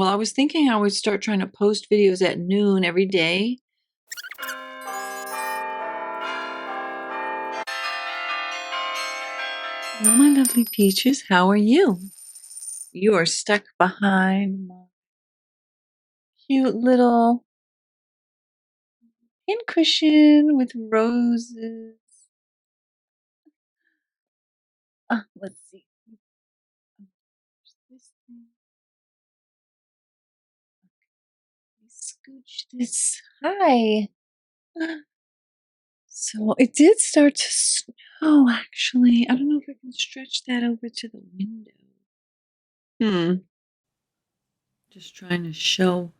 Well, I was thinking I would start trying to post videos at noon every day. Hello, my lovely peaches. How are you? You are stuck behind my cute little pincushion with roses. Let's see. This thing. Scooch this. Hi. So it did start to snow, actually. I don't know if I can stretch that over to the window. Just trying to show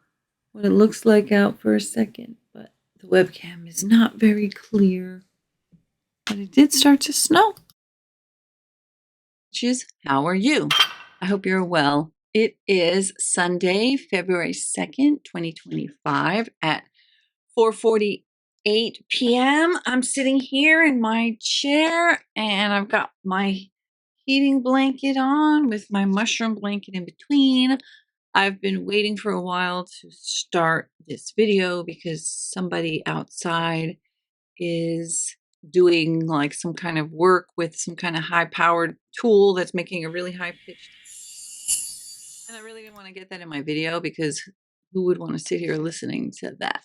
what it looks like out for a second, but the webcam is not very clear. But it did start to snow. How are you? I hope you're well. It is Sunday, February 2nd, 2025 at 4:48 p.m. I'm sitting here in my chair and I've got my heating blanket on with my mushroom blanket in between. I've been waiting for a while to start this video because somebody outside is doing like some kind of work with some kind of high powered tool that's making a really high pitched. And I really didn't want to get that in my video because who would want to sit here listening to that?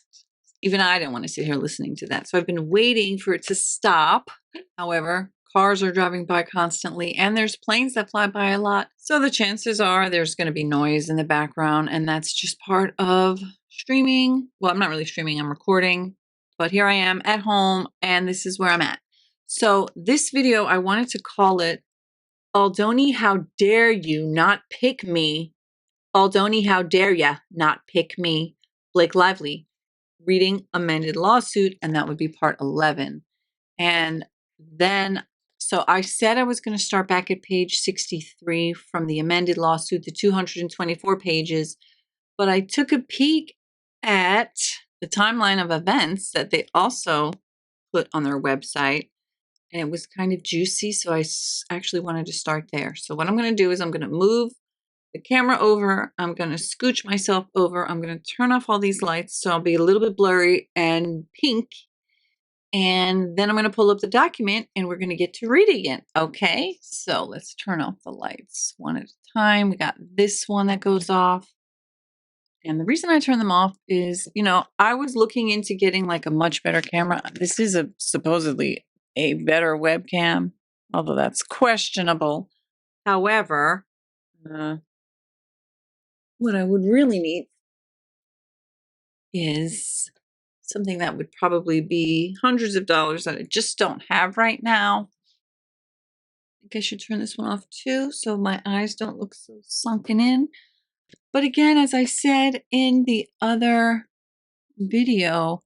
Even I didn't want to sit here listening to that. So I've been waiting for it to stop. However, cars are driving by constantly and there's planes that fly by a lot. So the chances are there's going to be noise in the background and that's just part of streaming. Well, I'm not really streaming, I'm recording, but here I am at home and this is where I'm at. So this video, I wanted to call it Baldoni, how dare you not pick me? Baldoni, how dare ya not pick me? Blake Lively reading amended lawsuit, and that would be part 11. And then, so I said I was going to start back at page 63 from the amended lawsuit, the 224 pages, but I took a peek at the timeline of events that they also put on their website, and it was kind of juicy, so I actually wanted to start there. So what I'm going to do is I'm going to move the camera over, I'm going to scooch myself over, I'm going to turn off all these lights so I'll be a little bit blurry and pink, and then I'm going to pull up the document and we're going to get to reading it. Okay, so let's turn off the lights one at a time. We got this one that goes off, and the reason I turn them off is, you know, I was looking into getting like a much better camera. This is supposedly a better webcam, although that's questionable. However, what I would really need is something that would probably be hundreds of dollars that I just don't have right now. I think I should turn this one off too so my eyes don't look so sunken in. But again, as I said in the other video,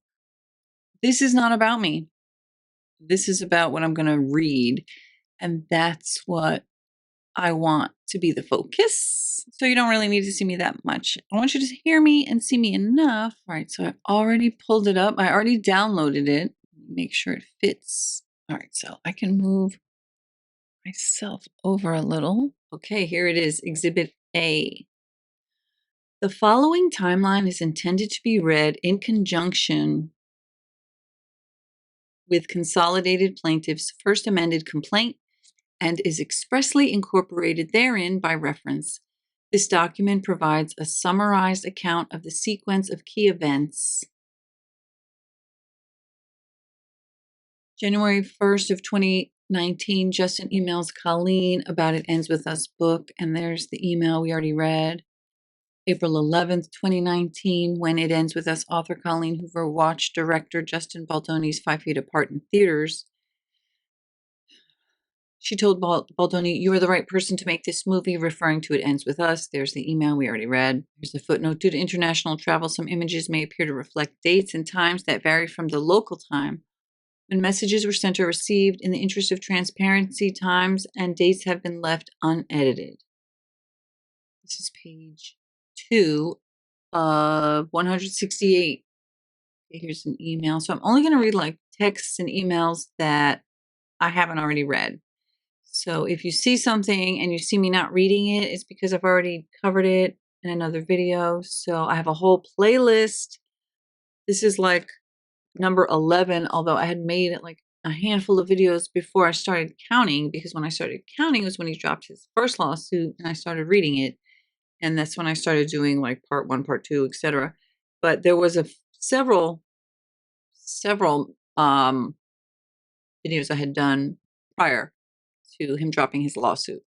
this is not about me. This is about what I'm going to read. And that's what I want to be the focus. So you don't really need to see me that much. I want you to hear me and see me enough. All right, so I've already pulled it up. I already downloaded it. Make sure it fits. All right, so I can move myself over a little. Okay, here it is, Exhibit A. The following timeline is intended to be read in conjunction with Consolidated Plaintiff's first amended complaint and is expressly incorporated therein by reference. This document provides a summarized account of the sequence of key events. January 1st of 2019, Justin emails Colleen about It Ends With Us book, and there's the email we already read. April 11th, 2019, When It Ends With Us, author Colleen Hoover watched director Justin Baldoni's 5 Feet Apart in theaters. She told Baldoni, "You are the right person to make this movie," referring to It Ends With Us. There's the email we already read. Here's the footnote. Due to international travel, some images may appear to reflect dates and times that vary from the local time. When messages were sent or received, in the interest of transparency, times and dates have been left unedited. This is page 2 of 168. Okay, here's an email. So I'm only going to read like texts and emails that I haven't already read. So if you see something and you see me not reading it, it's because I've already covered it in another video. So I have a whole playlist. This is like number 11, although I had made it like a handful of videos before I started counting, because when I started counting was when he dropped his first lawsuit and I started reading it. And that's when I started doing like part 1, part 2, etc. But there was several videos I had done prior to him dropping his lawsuit.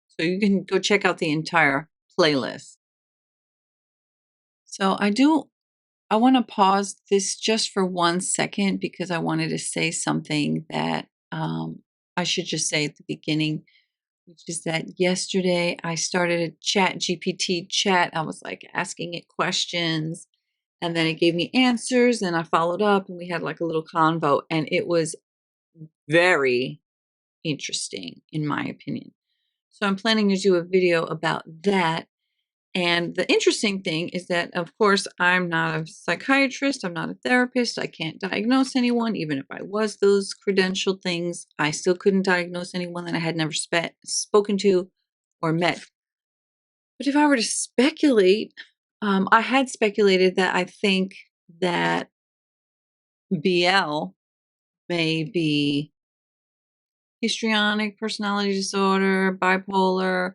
So you can go check out the entire playlist. So I want to pause this just for 1 second because I wanted to say something that I should just say at the beginning, which is that yesterday I started a chat GPT chat. I was like asking it questions and then it gave me answers and I followed up and we had like a little convo and it was very interesting in my opinion. So I'm planning to do a video about that. And the interesting thing is that, of course, I'm not a psychiatrist. I'm not a therapist. I can't diagnose anyone. Even if I was those credentialed things, I still couldn't diagnose anyone that I had never spoken to or met. But if I were to speculate, I had speculated that I think that BL may be histrionic personality disorder, bipolar.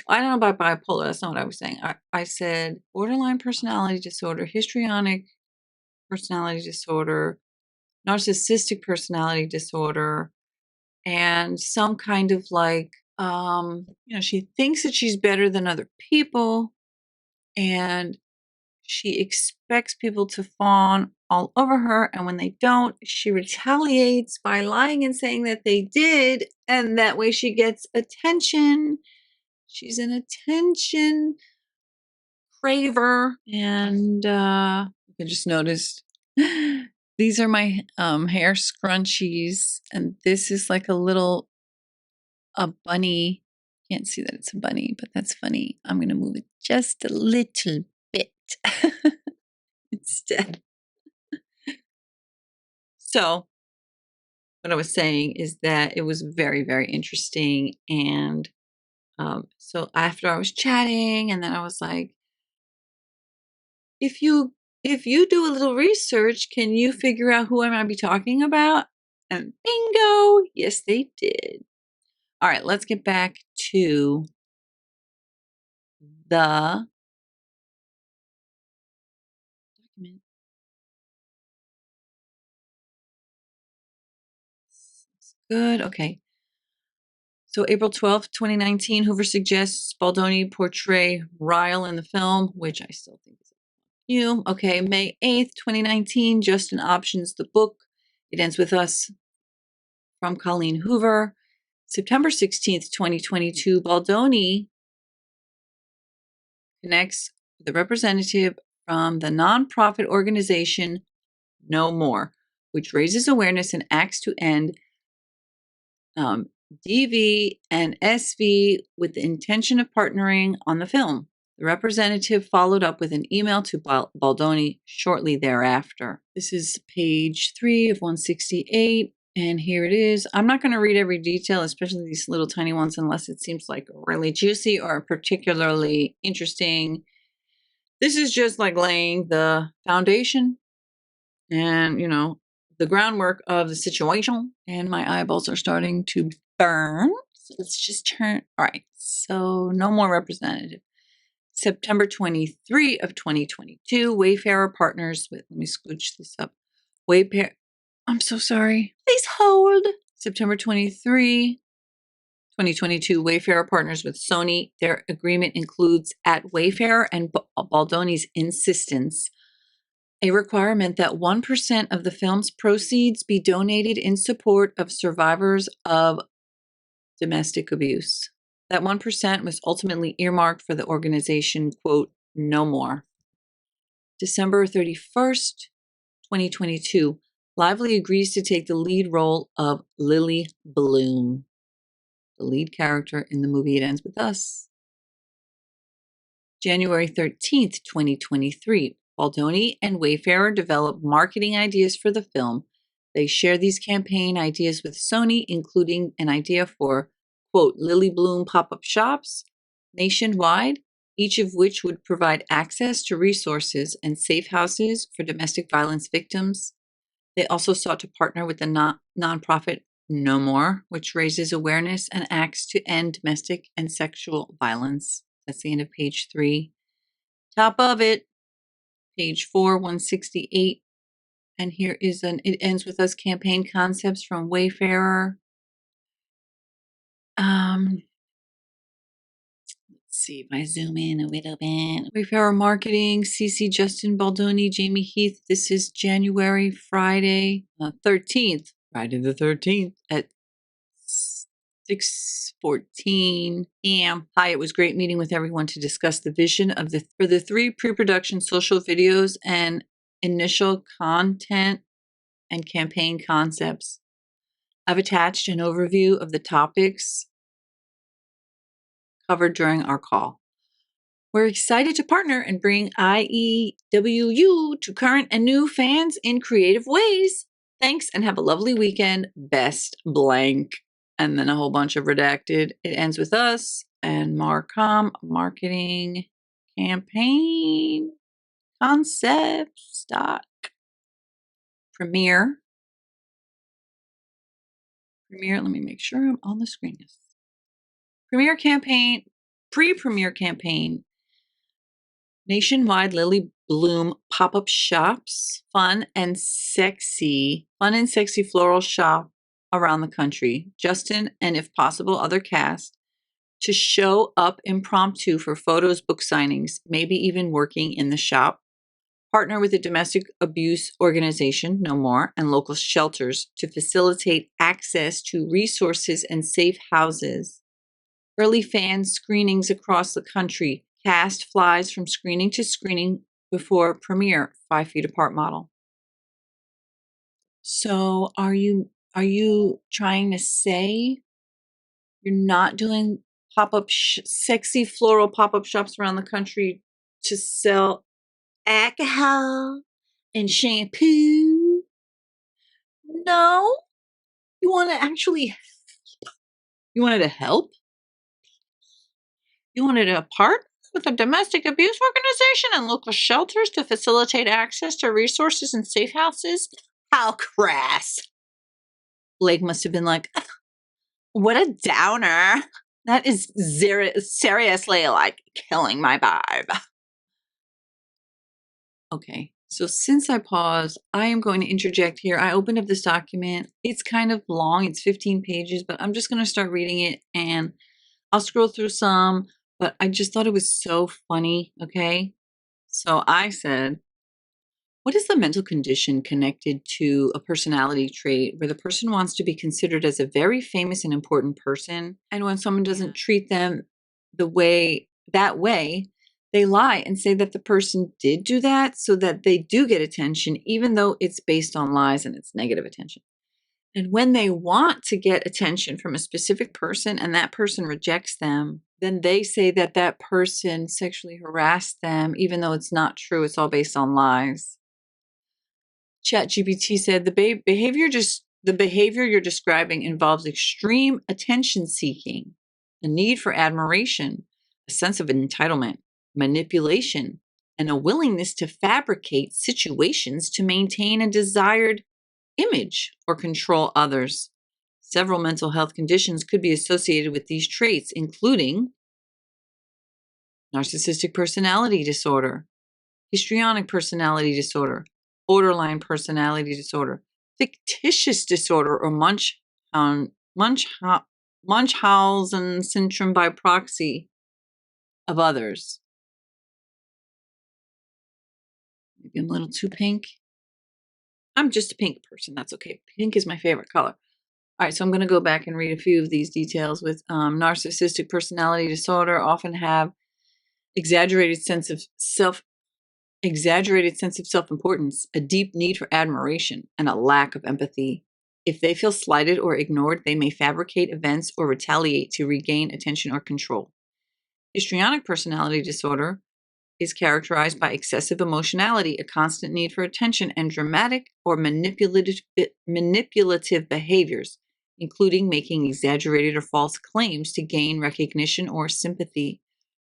I don't know about bipolar. That's not what I was saying. I said borderline personality disorder, histrionic personality disorder, narcissistic personality disorder, and some kind of like, she thinks that she's better than other people and she expects people to fawn all over her. And when they don't, she retaliates by lying and saying that they did. And that way she gets attention. She's an attention craver. And you can just notice these are my hair scrunchies. And this is like a bunny. Can't see that it's a bunny, but that's funny. I'm going to move it just a little bit instead. So what I was saying is that it was very, very interesting. And so after I was chatting and then I was like, if you do a little research, can you figure out who I might be talking about? And bingo, yes, they did. All right, let's get back to the document. Good, okay. So April 12th, 2019, Hoover suggests Baldoni portray Ryle in the film, which I still think is new. Okay, May 8th, 2019, Justin options the book. It ends with us from Colleen Hoover. September 16th, 2022, Baldoni connects with a representative from the nonprofit organization No More, which raises awareness and acts to end DV and SV with the intention of partnering on the film. The representative followed up with an email to Baldoni shortly thereafter. This is page 3 of 168, and here it is. I'm not going to read every detail, especially these little tiny ones, unless it seems like really juicy or particularly interesting. This is just like laying the foundation and, the groundwork of the situation. And my eyeballs are starting to burn. So let's just turn. All right. So no more representative. September 23 of 2022, Wayfarer partners with, let me scooch this up. Wayfarer, I'm so sorry. Please hold. September 23, 2022, Wayfarer partners with Sony. Their agreement includes, at Wayfarer and Baldoni's insistence, a requirement that 1% of the film's proceeds be donated in support of survivors of domestic abuse. That 1% was ultimately earmarked for the organization, quote, No More. December 31st, 2022, Lively agrees to take the lead role of Lily Bloom, the lead character in the movie It Ends With Us. January 13th, 2023, Baldoni and Wayfarer develop marketing ideas for the film. They share these campaign ideas with Sony, including an idea for, quote, Lily Bloom pop-up shops nationwide each of which would provide access to resources and safe houses for domestic violence victims. They also sought to partner with the nonprofit No More, which raises awareness and acts to end domestic and sexual violence. That's the end of page 3. Top of it, page 4, 168. And here is it ends with us campaign concepts from Wayfarer. Let's see if I zoom in a little bit. Wayfarer Marketing, CC Justin Baldoni, Jamie Heath. This is January, Friday, 13th. Friday the 13th at 6:14 p.m. Hi, it was great meeting with everyone to discuss the vision of for the 3 pre-production social videos and initial content and campaign concepts. I've attached an overview of the topics covered during our call. We're excited to partner and bring IEWU to current and new fans in creative ways. Thanks and have a lovely weekend. Best blank. And then a whole bunch of redacted. It ends with us and Marcom marketing campaign concept stock. Premiere. Let me make sure I'm on the screen. Premiere campaign, pre-premiere campaign, nationwide Lily Bloom pop-up shops, fun and sexy floral shop around the country. Justin and if possible other cast to show up impromptu for photos, book signings, maybe even working in the shop. Partner with a domestic abuse organization, No More, and local shelters to facilitate access to resources and safe houses. Early fan screenings across the country. Cast flies from screening to screening before premiere, 5 feet apart model. So are you trying to say you're not doing pop-up sexy floral pop-up shops around the country to sell alcohol and shampoo? No? You want to you wanted to help? You wanted to partner with a domestic abuse organization and local shelters to facilitate access to resources and safe houses? How crass. Blake must have been like, what a downer. That is seriously like killing my vibe. Okay, so since I paused, I am going to interject here. I opened up this document. It's kind of long. It's 15 pages, but I'm just going to start reading it and I'll scroll through some, but I just thought it was so funny, okay? So I said, what is the mental condition connected to a personality trait where the person wants to be considered as a very famous and important person, and when someone doesn't treat them that way, they lie and say that the person did do that so that they do get attention, even though it's based on lies and it's negative attention. And when they want to get attention from a specific person and that person rejects them, then they say that that person sexually harassed them, even though it's not true. It's all based on lies. ChatGPT said the behavior you're describing involves extreme attention seeking, a need for admiration, a sense of entitlement, manipulation, and a willingness to fabricate situations to maintain a desired image or control others. Several mental health conditions could be associated with these traits, including narcissistic personality disorder, histrionic personality disorder, borderline personality disorder, fictitious disorder, or Munchausen syndrome by proxy of others. Maybe I'm a little too pink. I'm just a pink person. That's okay. Pink is my favorite color. All right, so I'm going to go back and read a few of these details. With narcissistic personality disorder, often have exaggerated sense of self-importance, a deep need for admiration, and a lack of empathy. If they feel slighted or ignored, they may fabricate events or retaliate to regain attention or control. Histrionic personality disorder is characterized by excessive emotionality, a constant need for attention, and dramatic or manipulative behaviors, including making exaggerated or false claims to gain recognition or sympathy.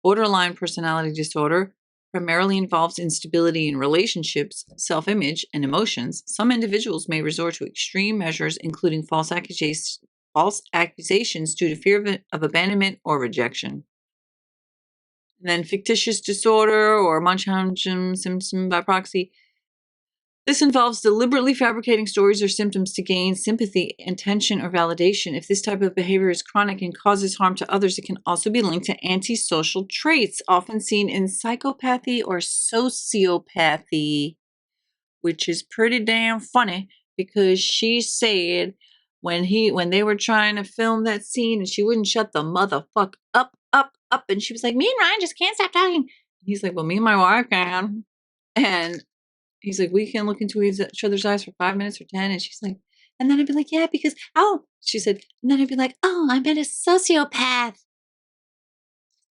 Borderline personality disorder primarily involves instability in relationships, self-image, and emotions. Some individuals may resort to extreme measures, including false accusations due to fear of abandonment or rejection. And then fictitious disorder or Munchausen symptom by proxy. This involves deliberately fabricating stories or symptoms to gain sympathy, attention, or validation. If this type of behavior is chronic and causes harm to others, it can also be linked to antisocial traits, often seen in psychopathy or sociopathy, which is pretty damn funny because she said when they were trying to film that scene and she wouldn't shut the motherfucker up, and she was like, me and Ryan just can't stop talking. He's like, well, me and my wife can. And he's like, we can look into each other's eyes for 5 minutes or 10. And she's like, and then I'd be like, yeah, because, she said, and then I'd be like, I'm a sociopath.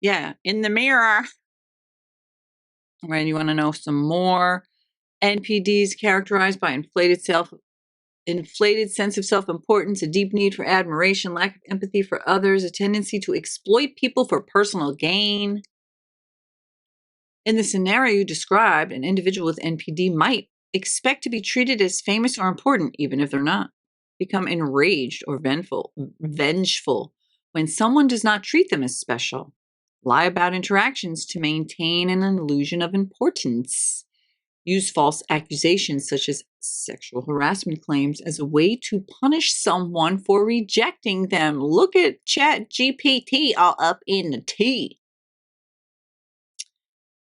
Yeah, in the mirror. Right, you want to know some more? NPDs characterized by inflated sense of self-importance, a deep need for admiration, lack of empathy for others, a tendency to exploit people for personal gain. In the scenario you described, an individual with NPD might expect to be treated as famous or important, even if they're not. Become enraged or vengeful when someone does not treat them as special. Lie about interactions to maintain an illusion of importance. Use false accusations such as sexual harassment claims as a way to punish someone for rejecting them. Look at ChatGPT all up in the tea.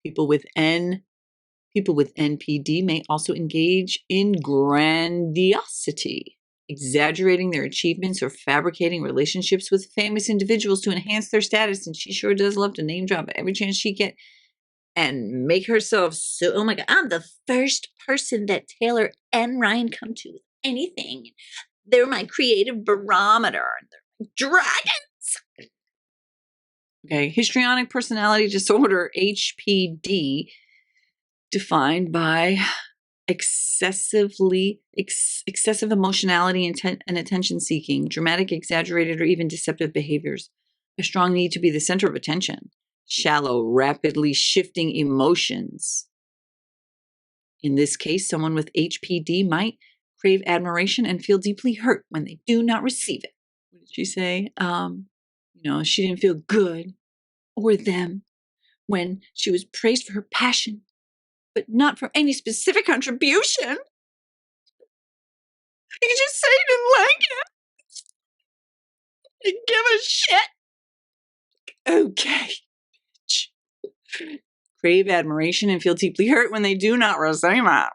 People with NPD may also engage in grandiosity, exaggerating their achievements or fabricating relationships with famous individuals to enhance their status. And she sure does love to name drop every chance she gets and make herself so, oh my God, I'm the first person that Taylor and Ryan come to with anything. They're my creative barometer. They're my dragons. Okay, histrionic personality disorder, HPD, defined by excessive emotionality and attention seeking, dramatic, exaggerated, or even deceptive behaviors, a strong need to be the center of attention, shallow, rapidly shifting emotions. In this case, someone with HPD might crave admiration and feel deeply hurt when they do not receive it. What did she say? She didn't feel good or them when she was praised for her passion, but not for any specific contribution. You just say you didn't like it. You give a shit. Okay. Crave admiration and feel deeply hurt when they do not receive it.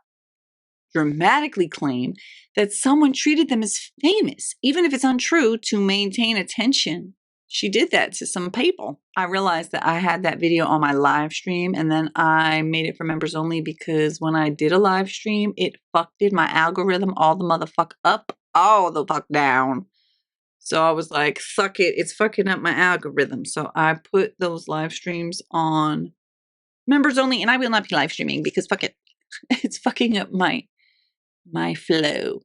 Dramatically claim that someone treated them as famous, even if it's untrue, to maintain attention. She did that to some people. I realized that I had that video on my live stream and then I made it for members only because when I did a live stream, it fucked my algorithm all the motherfuck up, all the fuck down. So I was like, fuck it, it's fucking up my algorithm. So I put those live streams on members only, and I will not be live streaming because fuck it. It's fucking up my flow.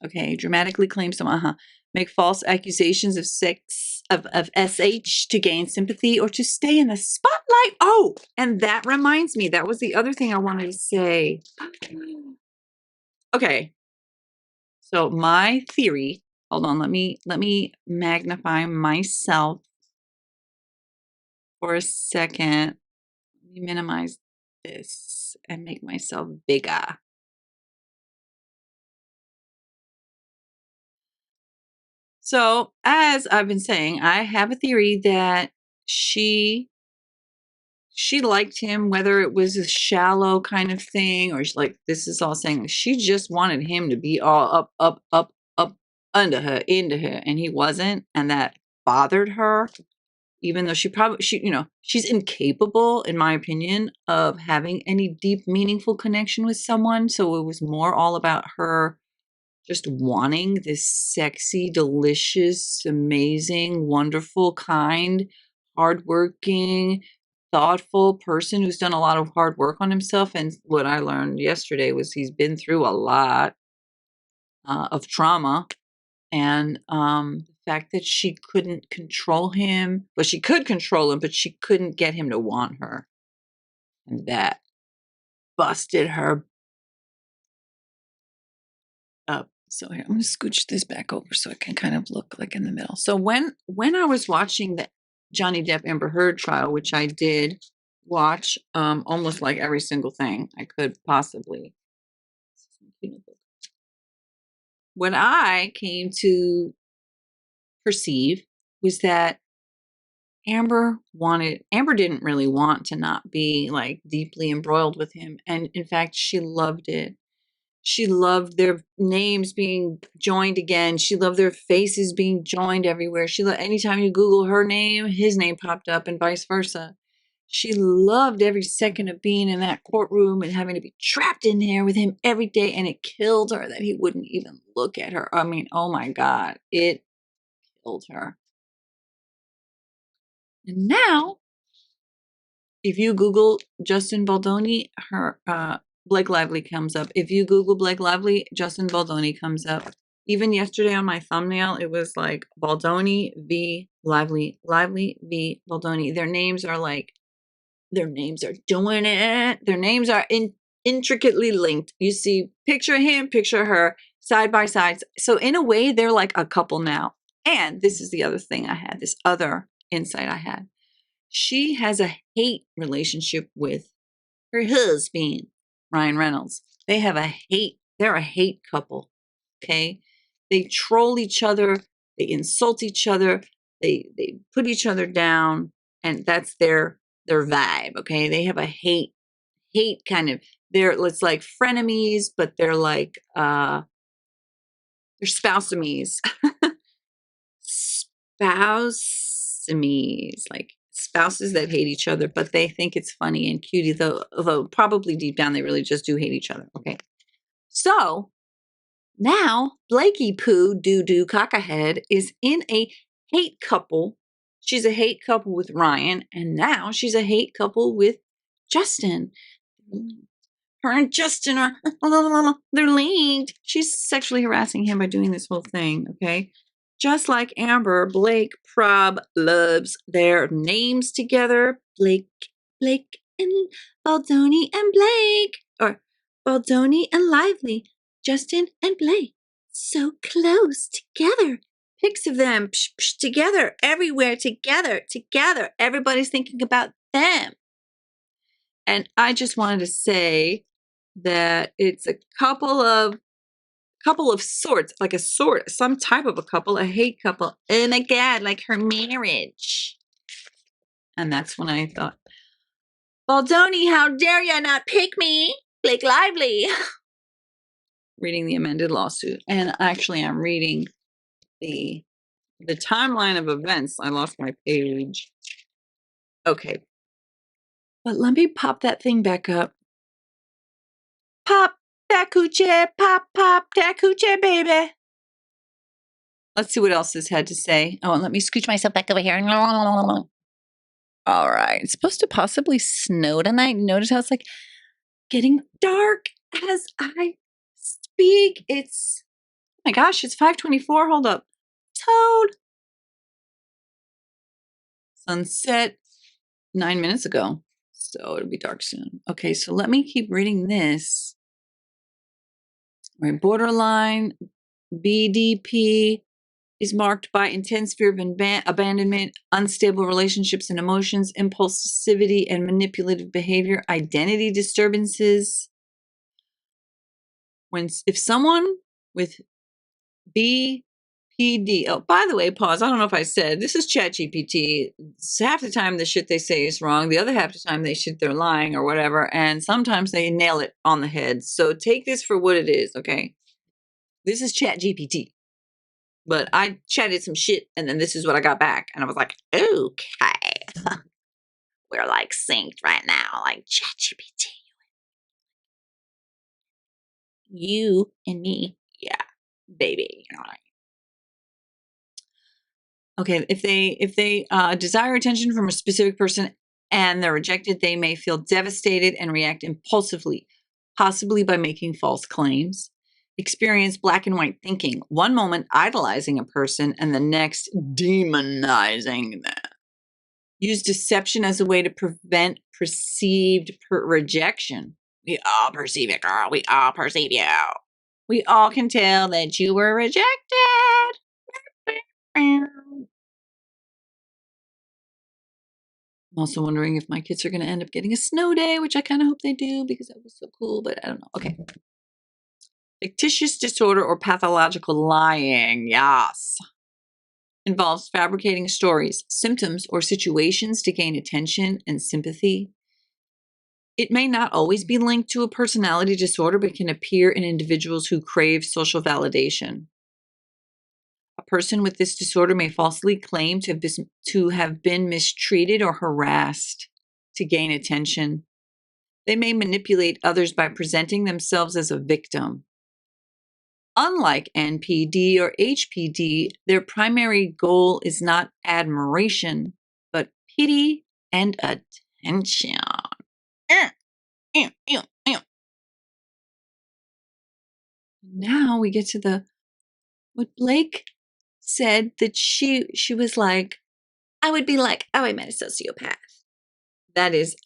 Okay, dramatically claim someone, make false accusations of SH to gain sympathy or to stay in the spotlight. Oh, and that reminds me, that was the other thing I wanted to say. Okay, so my theory, hold on, let me magnify myself for a second. Let me minimize this and make myself bigger. So, as I've been saying, I have a theory that she liked him, whether it was a shallow kind of thing or like this is all saying she just wanted him to be all up, under her, into her, and he wasn't, and that bothered her. Even though she's incapable, in my opinion, of having any deep, meaningful connection with someone. So it was more all about her just wanting this sexy, delicious, amazing, wonderful, kind, hardworking, thoughtful person who's done a lot of hard work on himself. And what I learned yesterday was he's been through a lot of trauma. And the fact that she couldn't control him. Well, she could control him, but she couldn't get him to want her. And that busted her up. So here, I'm going to scooch this back over so it can kind of look like in the middle. So when I was watching the Johnny Depp Amber Heard trial, which I did watch almost like every single thing I could possibly, what I came to perceive was that Amber didn't really want to not be like deeply embroiled with him. And in fact, she loved it. She loved their names being joined again. She loved their faces being joined everywhere. Anytime you Google her name, his name popped up and vice versa. She loved every second of being in that courtroom and having to be trapped in there with him every day. And it killed her that he wouldn't even look at her. I mean, oh my God, it killed her. And now, if you Google Justin Baldoni, her Blake Lively comes up. If you Google Blake Lively, Justin Baldoni comes up. Even yesterday on my thumbnail, it was like Baldoni v. Lively, Lively v. Baldoni. Their names are doing it. Their names are intricately linked. You see, picture him, picture her, side by side. So in a way, they're like a couple now. And this is the other thing I had, this other insight I had. She has a hate relationship with her husband, Ryan Reynolds. They're a hate couple, okay? They troll each other, they insult each other, they put each other down, and that's their vibe, okay? They have a hate kind of, it's like frenemies, but they're like, they're spousemies. Spousemies, like spouses that hate each other, but they think it's funny and cutie, although probably deep down they really just do hate each other. Okay. So now Blakey Poo Doo Cockahead is in a hate couple. She's a hate couple with Ryan, and now she's a hate couple with Justin. Her and Justin are they're linked. She's sexually harassing him by doing this whole thing. Okay. Just like Amber, Blake prob loves their names together. Blake and Baldoni and Blake. Or Baldoni and Lively. Justin and Blake. So close together. Pics of them together, everywhere together. Everybody's thinking about them. And I just wanted to say that it's a couple of sorts, like some type of a couple, a hate couple. Oh my God, like her marriage. And that's when I thought, Baldoni, how dare you not pick me, Blake Lively. Reading the amended lawsuit. And actually I'm reading the timeline of events. I lost my page. Okay. But let me pop that thing back up. Pop that coochie, pop that coochie, baby. Let's see what else this had to say. Oh, and let me scooch myself back over here. All right. It's supposed to possibly snow tonight. Notice how it's like getting dark as I speak. It's, oh my gosh, it's 5:24. Hold up. Toad. Sunset 9 minutes ago. So it'll be dark soon. Okay, so let me keep reading this. All right, borderline BDP is marked by intense fear of abandonment, unstable relationships and emotions, impulsivity and manipulative behavior, identity disturbances. If someone with BPD, oh, by the way, pause, I don't know if I said, this is ChatGPT. Half the time the shit they say is wrong. The other half the time they're lying or whatever. And sometimes they nail it on the head. So take this for what it is, okay? This is ChatGPT. But I chatted some shit, and then this is what I got back. And I was like, okay. We're like synced right now, like ChatGPT. You and me, yeah, baby. You know what I mean? Okay, if they desire attention from a specific person and they're rejected, they may feel devastated and react impulsively, possibly by making false claims. experience black and white thinking, one moment idolizing a person and the next demonizing them. Use deception as a way to prevent perceived rejection. We all perceive it, girl. We all perceive you. We all can tell that you were rejected. I'm also wondering if my kids are going to end up getting a snow day, which I kind of hope they do because that was so cool, but I don't know. Okay. Fictitious disorder or pathological lying. Yes. Involves fabricating stories, symptoms, or situations to gain attention and sympathy. It may not always be linked to a personality disorder, but can appear in individuals who crave social validation. A person with this disorder may falsely claim to have been mistreated or harassed to gain attention. They may manipulate others by presenting themselves as a victim. Unlike NPD or HPD, their primary goal is not admiration, but pity and attention. Now we get to what Blake said, that she was like, I would be like, oh, I met a sociopath. That is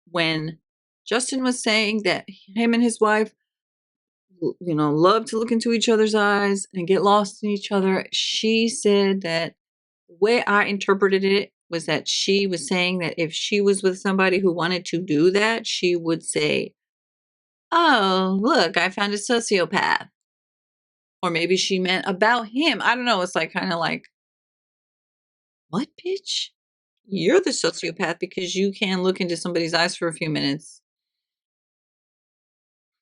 when Justin was saying that him and his wife, love to look into each other's eyes and get lost in each other. She said that the way I interpreted it was that she was saying that if she was with somebody who wanted to do that, she would say, oh, look, I found a sociopath. Or maybe she meant about him. I don't know. It's like kind of like, what, bitch? You're the sociopath because you can look into somebody's eyes for a few minutes.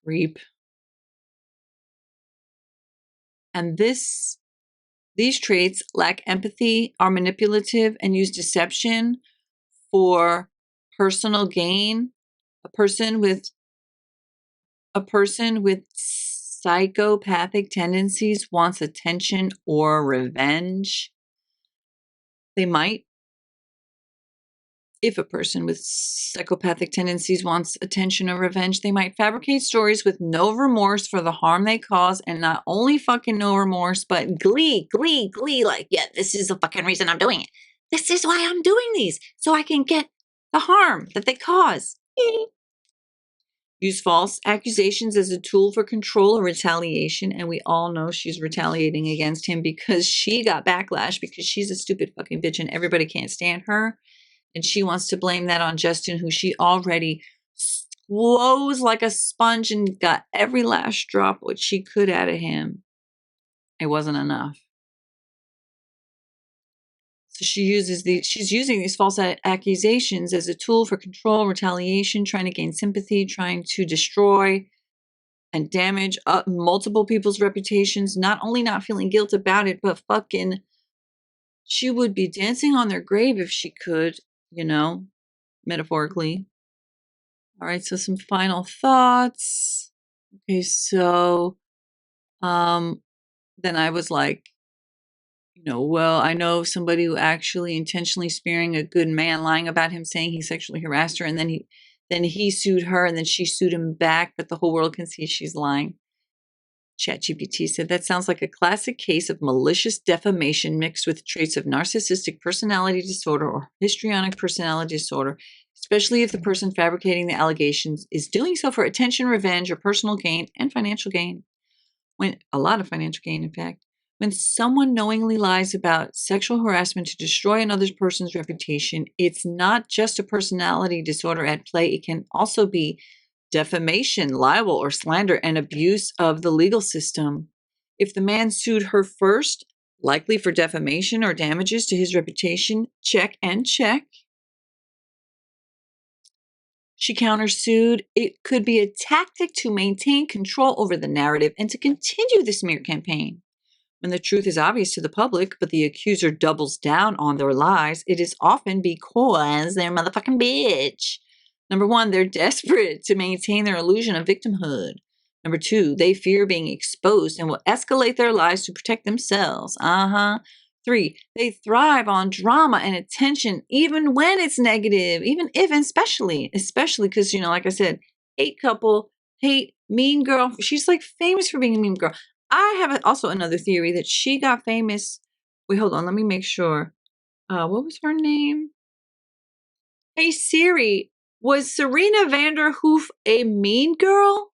Creep. And these traits lack empathy, are manipulative, and use deception for personal gain. A person with psychopathic tendencies wants attention or revenge. If a person with psychopathic tendencies wants attention or revenge, they might fabricate stories with no remorse for the harm they cause, and not only fucking no remorse, but glee, like, yeah, this is the fucking reason I'm doing it. This is why I'm doing these, so I can get the harm that they cause. Use false accusations as a tool for control or retaliation, and we all know she's retaliating against him because she got backlash because she's a stupid fucking bitch and everybody can't stand her. And she wants to blame that on Justin, who she already squoze like a sponge and got every last drop what she could out of him. It wasn't enough. So she's using these false accusations as a tool for control, retaliation, trying to gain sympathy, trying to destroy and damage multiple people's reputations, not only not feeling guilt about it, but fucking she would be dancing on their grave if she could, metaphorically. All right, so some final thoughts. Okay, so then I was like, well, I know somebody who actually intentionally spearing a good man, lying about him, saying he sexually harassed her, and then he sued her, and then she sued him back, but the whole world can see she's lying. ChatGPT said that sounds like a classic case of malicious defamation mixed with traits of narcissistic personality disorder or histrionic personality disorder, especially if the person fabricating the allegations is doing so for attention, revenge, or personal gain and financial gain. A lot of financial gain, in fact. When someone knowingly lies about sexual harassment to destroy another person's reputation, it's not just a personality disorder at play. It can also be defamation, libel, or slander, and abuse of the legal system. If the man sued her first, likely for defamation or damages to his reputation, check. She countersued. It could be a tactic to maintain control over the narrative and to continue the smear campaign. When the truth is obvious to the public, but the accuser doubles down on their lies, it is often because they're motherfucking bitch. Number one, they're desperate to maintain their illusion of victimhood. Number two, they fear being exposed and will escalate their lies to protect themselves. Three, they thrive on drama and attention, even when it's negative, even if, and especially because, like I said, hate couple, hate Mean Girl. She's like famous for being a mean girl. I have also another theory that she got famous. Wait, hold on. Let me make sure. What was her name? Hey Siri, was Serena Vanderhoof a mean girl?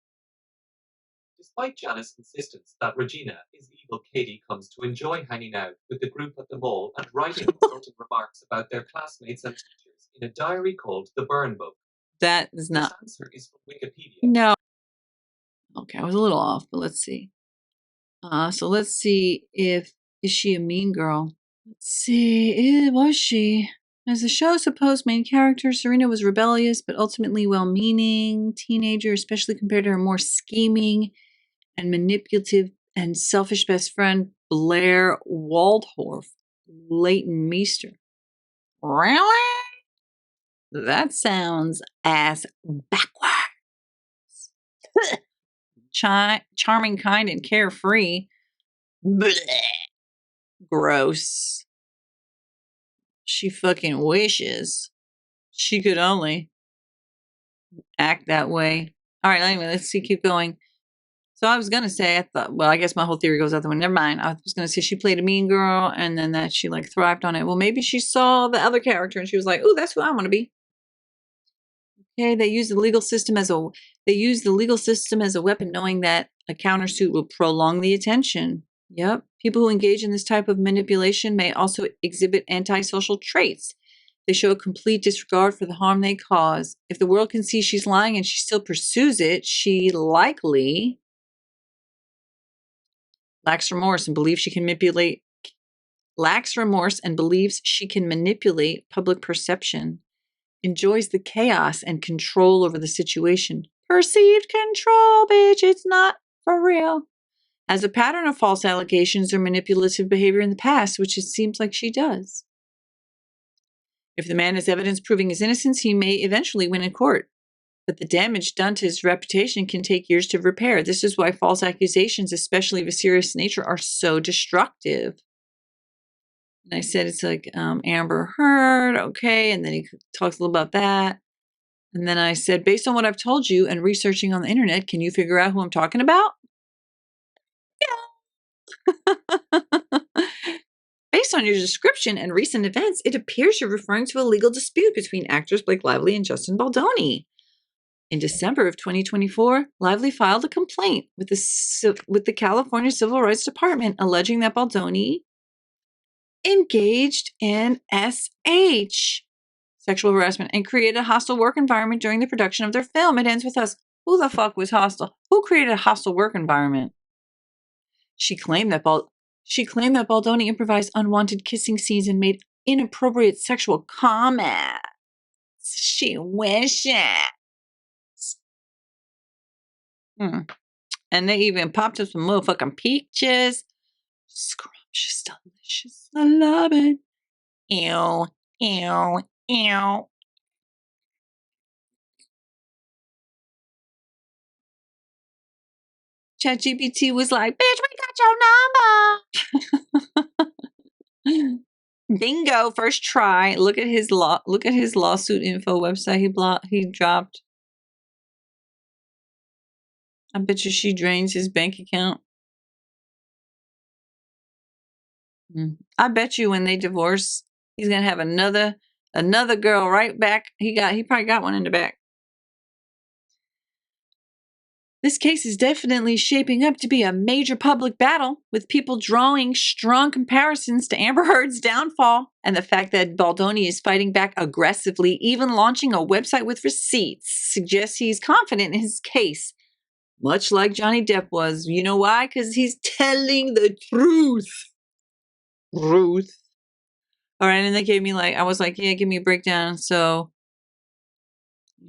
Despite Janice's insistence that Regina is evil, Katie comes to enjoy hanging out with the group at the mall and writing insulting remarks about their classmates and teachers in a diary called The Burn Book. That is not. This answer is from Wikipedia. No. Okay, I was a little off, but let's see. So let's see is she a mean girl? Let's see, was she? As the show's supposed main character, Serena was rebellious but ultimately well-meaning teenager, especially compared to her more scheming and manipulative and selfish best friend, Blair Waldorf, Leighton Meester. Really? That sounds ass backwards. Charming, kind, and carefree. Blech. Gross. She fucking wishes she could only act that way. All right, anyway, let's see, keep going. So I was going to say, I thought, well, I guess my whole theory goes out the window. Never mind. I was going to say she played a mean girl and then that she like thrived on it. Well, maybe she saw the other character and she was like, oh, that's who I want to be. Okay, they use the legal system as a weapon, knowing that a countersuit will prolong the attention. Yep. People who engage in this type of manipulation may also exhibit antisocial traits. They show a complete disregard for the harm they cause. If the world can see she's lying and she still pursues it, she likely lacks remorse and believes she can manipulate public perception. Enjoys the chaos and control over the situation. Perceived control, bitch. It's not for real. Has a pattern of false allegations or manipulative behavior in the past, which it seems like she does. If the man has evidence proving his innocence, he may eventually win in court. But the damage done to his reputation can take years to repair. This is why false accusations, especially of a serious nature, are so destructive. And I said it's like Amber Heard, okay, and then he talks a little about that. And then I said, based on what I've told you and researching on the internet, can you figure out who I'm talking about? Yeah. Based on your description and recent events, it appears you're referring to a legal dispute between actors Blake Lively and Justin Baldoni. In December of 2024, Lively filed a complaint with the California Civil Rights Department alleging that Baldoni engaged in sexual harassment, and created a hostile work environment during the production of their film. It ends with us. Who the fuck was hostile? Who created a hostile work environment? She claimed that Baldoni improvised unwanted kissing scenes and made inappropriate sexual comments. She wishes. And they even popped up some motherfucking peaches. Scrumptious, delicious. I love it. Ew, ew, ew. ChatGPT was like, bitch, we got your number. Bingo, first try. Look at his lawsuit info website he dropped. I bet you she drains his bank account. I bet you when they divorce, he's gonna have another girl right back. He probably got one in the back. This case is definitely shaping up to be a major public battle, with people drawing strong comparisons to Amber Heard's downfall, and the fact that Baldoni is fighting back aggressively, even launching a website with receipts, suggests he's confident in his case, much like Johnny Depp was. You know why? Because he's telling the truth. Ruth. All right, and they gave me I was like, yeah, give me a breakdown. So,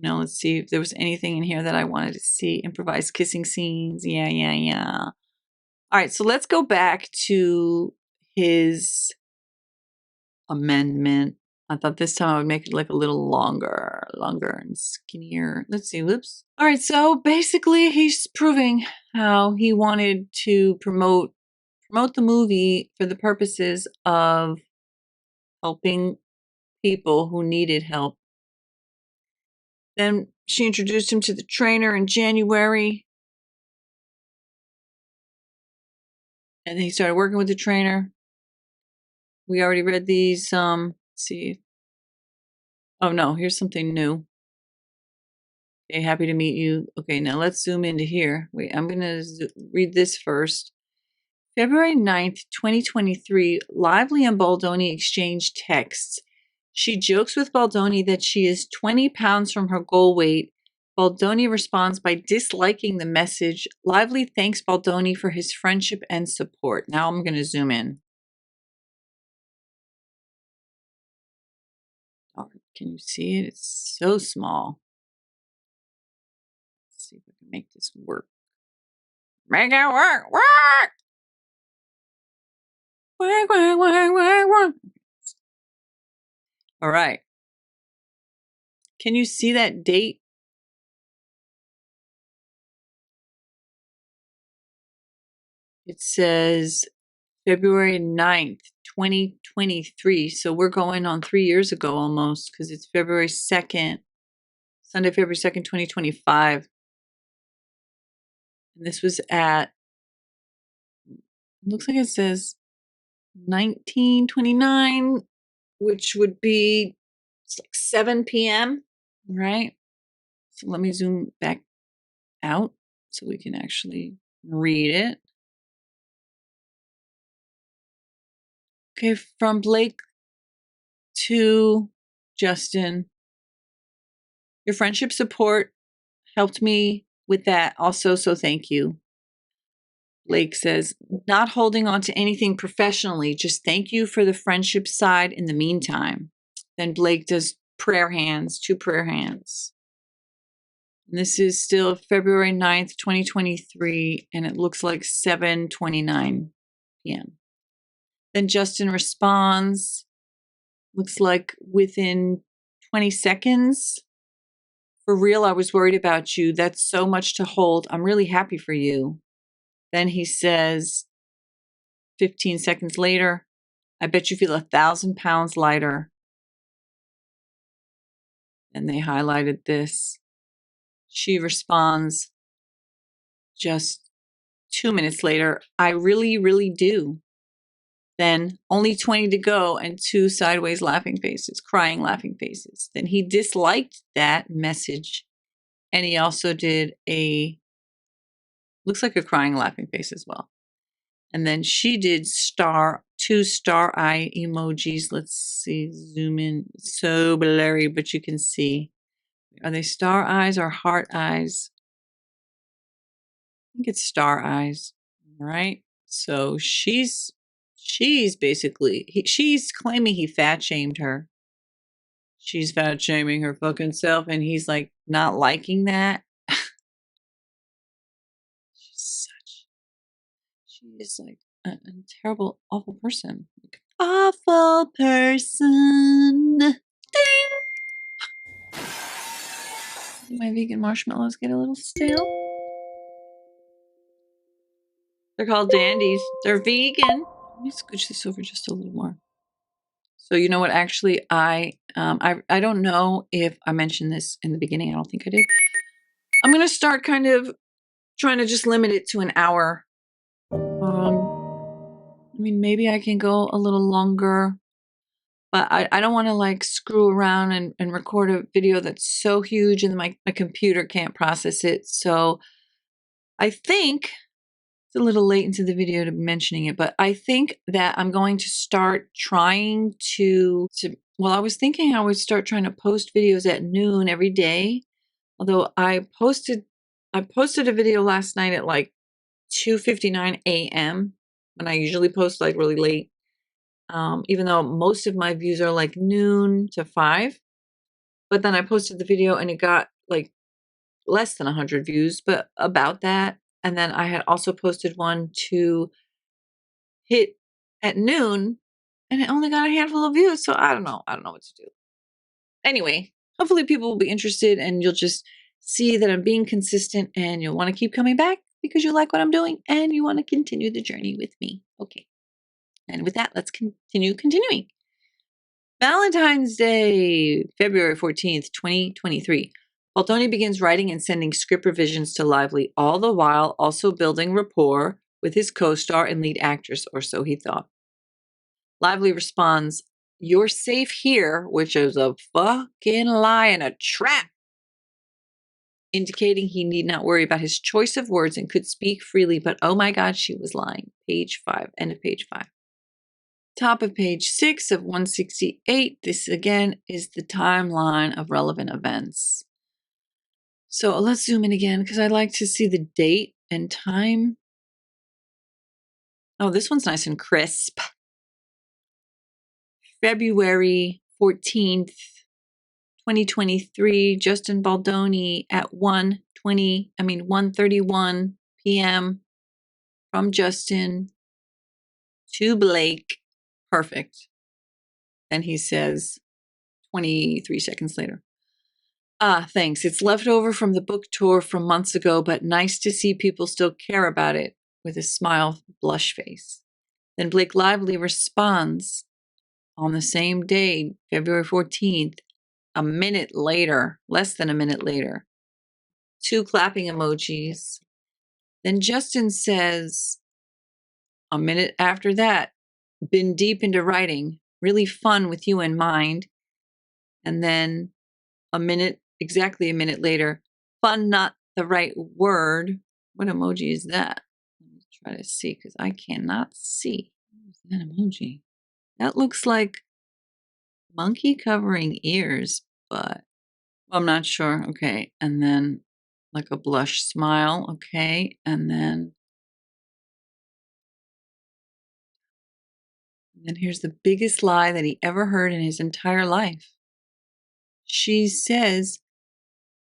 let's see if there was anything in here that I wanted to see. Improvised kissing scenes. Yeah. All right, so let's go back to his amendment. I thought this time I would make it a little longer and skinnier. Let's see, whoops. All right, so basically he's proving how he wanted to promote the movie for the purposes of helping people who needed help. Then she introduced him to the trainer in January. And then he started working with the trainer. We already read these. Let's see. Oh, no, here's something new. Okay, happy to meet you. Okay, now let's zoom into here. Wait, I'm going to read this first. February 9th, 2023, Lively and Baldoni exchange texts. She jokes with Baldoni that she is 20 pounds from her goal weight. Baldoni responds by disliking the message. Lively thanks Baldoni for his friendship and support. Now I'm going to zoom in. Oh, can you see it? It's so small. Let's see if I can make this work. Make it work! Work! Work, work, work, work, work. All right. Can you see that date? It says February 9th, 2023. So we're going on 3 years ago almost, because it's February 2nd, Sunday, February 2nd, 2025. And this was at, looks like it says 1929, which would be like 7 p.m., right? So let me zoom back out so we can actually read it. Okay, from Blake to Justin. Your friendship support helped me with that also, so thank you. Blake says, not holding on to anything professionally, just thank you for the friendship side in the meantime. Then Blake does prayer hands, 2 prayer hands. And this is still February 9th, 2023, and it looks like 7:29 p.m. Then Justin responds, looks like within 20 seconds. For real, I was worried about you. That's so much to hold. I'm really happy for you. Then he says, 15 seconds later, I bet you feel 1,000 pounds lighter. And they highlighted this. She responds just 2 minutes later, I really, really do. Then only 20 to go and 2 sideways laughing faces, crying laughing faces. Then he disliked that message. And he also did looks like a crying laughing face as well. And then she did 2 star eye emojis. Let's see, zoom in. It's so blurry, but you can see. Are they star eyes or heart eyes? I think it's star eyes, right? So she's basically, she's claiming he fat shamed her. She's fat shaming her fucking self, and he's like not liking that. She is like a terrible, awful person. Awful person. Ding! My vegan marshmallows get a little stale. They're called dandies. They're vegan. Let me scooch this over just a little more. So you know what? Actually, I don't know if I mentioned this in the beginning. I don't think I did. I'm gonna start kind of trying to just limit it to an hour. I mean, maybe I can go a little longer, but I don't want to like screw around and record a video that's so huge and my computer can't process it. So I think it's a little late into the video to be mentioning it, but I think that I'm going to start trying well, I was thinking I would start trying to post videos at noon every day. Although I posted a video last night at like 2:59 a.m. when I usually post like really late. Even though most of my views are like noon to 5. But then I posted the video and it got like less than 100 views, but about that. And then I had also posted one to hit at noon and it only got a handful of views. So I don't know. I don't know what to do. Anyway, hopefully people will be interested and you'll just see that I'm being consistent and you'll want to keep coming back because you like what I'm doing and you want to continue the journey with me. Okay. And with that, let's continuing. Valentine's Day, February 14th, 2023. Baldoni begins writing and sending script revisions to Lively, all the while also building rapport with his co-star and lead actress, or so he thought. Lively responds, "You're safe here," which is a fucking lie and a trap, indicating he need not worry about his choice of words and could speak freely, but oh my God, she was lying. Page 5, end of page 5. Top of page 6 of 168. This again is the timeline of relevant events. So let's zoom in again because I'd like to see the date and time. Oh, this one's nice and crisp. February 14th, 2023, Justin Baldoni at 1:31 p.m. from Justin to Blake. Perfect. Then he says 23 seconds later. Thanks. It's left over from the book tour from months ago, but nice to see people still care about it, with a smile, blush face. Then Blake Lively responds on the same day, February 14th, a minute later, less than a minute later. 2 clapping emojis. Then Justin says, a minute after that, been deep into writing, really fun with you in mind. And then exactly a minute later, fun, not the right word. What emoji is that? Let me try to see because I cannot see. What is that emoji? That looks like monkey covering ears, but I'm not sure. Okay. And then like a blush smile. Okay. And then here's the biggest lie that he ever heard in his entire life. She says,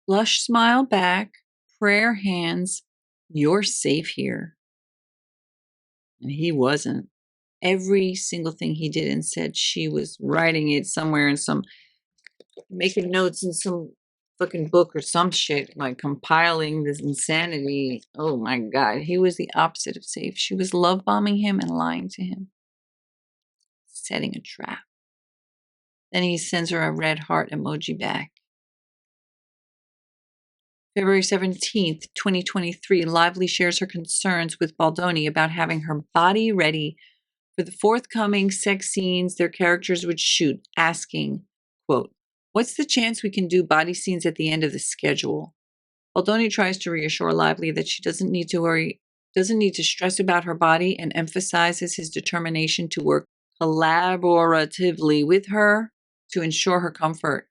blush smile back, prayer hands, you're safe here. And he wasn't. Every single thing he did and said, she was writing it somewhere in making notes in some fucking book or some shit, like compiling this insanity. Oh my God. He was the opposite of safe. She was love bombing him and lying to him, setting a trap. Then he sends her a red heart emoji back. February 17th, 2023, Lively shares her concerns with Baldoni about having her body ready for the forthcoming sex scenes their characters would shoot, asking, quote, "What's the chance we can do body scenes at the end of the schedule?" Baldoni tries to reassure Lively that she doesn't need to stress about her body, and emphasizes his determination to work collaboratively with her to ensure her comfort.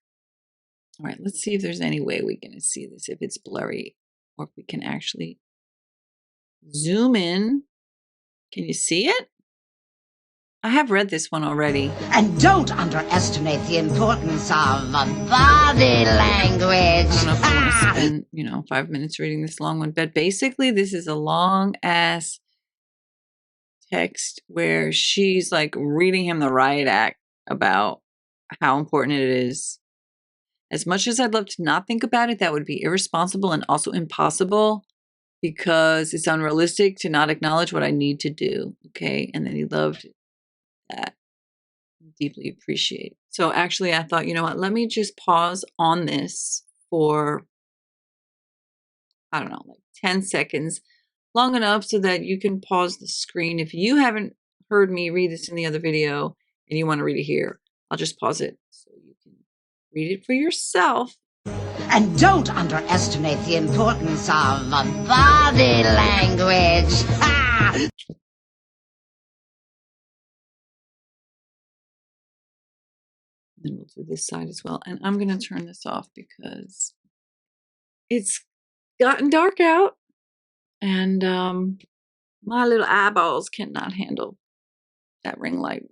All right, let's see if there's any way we're going to see this, if it's blurry or if we can actually zoom in. Can you see it? I have read this one already. And don't underestimate the importance of body language. I don't know if I want to spend, 5 minutes reading this long one, but basically this is a long ass text where she's like reading him the riot act about how important it is. As much as I'd love to not think about it, that would be irresponsible and also impossible because it's unrealistic to not acknowledge what I need to do. Okay. And then he loved that. Deeply appreciate. So actually I thought, you know what, let me just pause on this for, I don't know, like 10 seconds, long enough so that you can pause the screen. If you haven't heard me read this in the other video and you want to read it here, I'll just pause it so you can read it for yourself. And don't underestimate the importance of body language. Then we'll do this side as well. And I'm going to turn this off because it's gotten dark out and my little eyeballs cannot handle that ring light.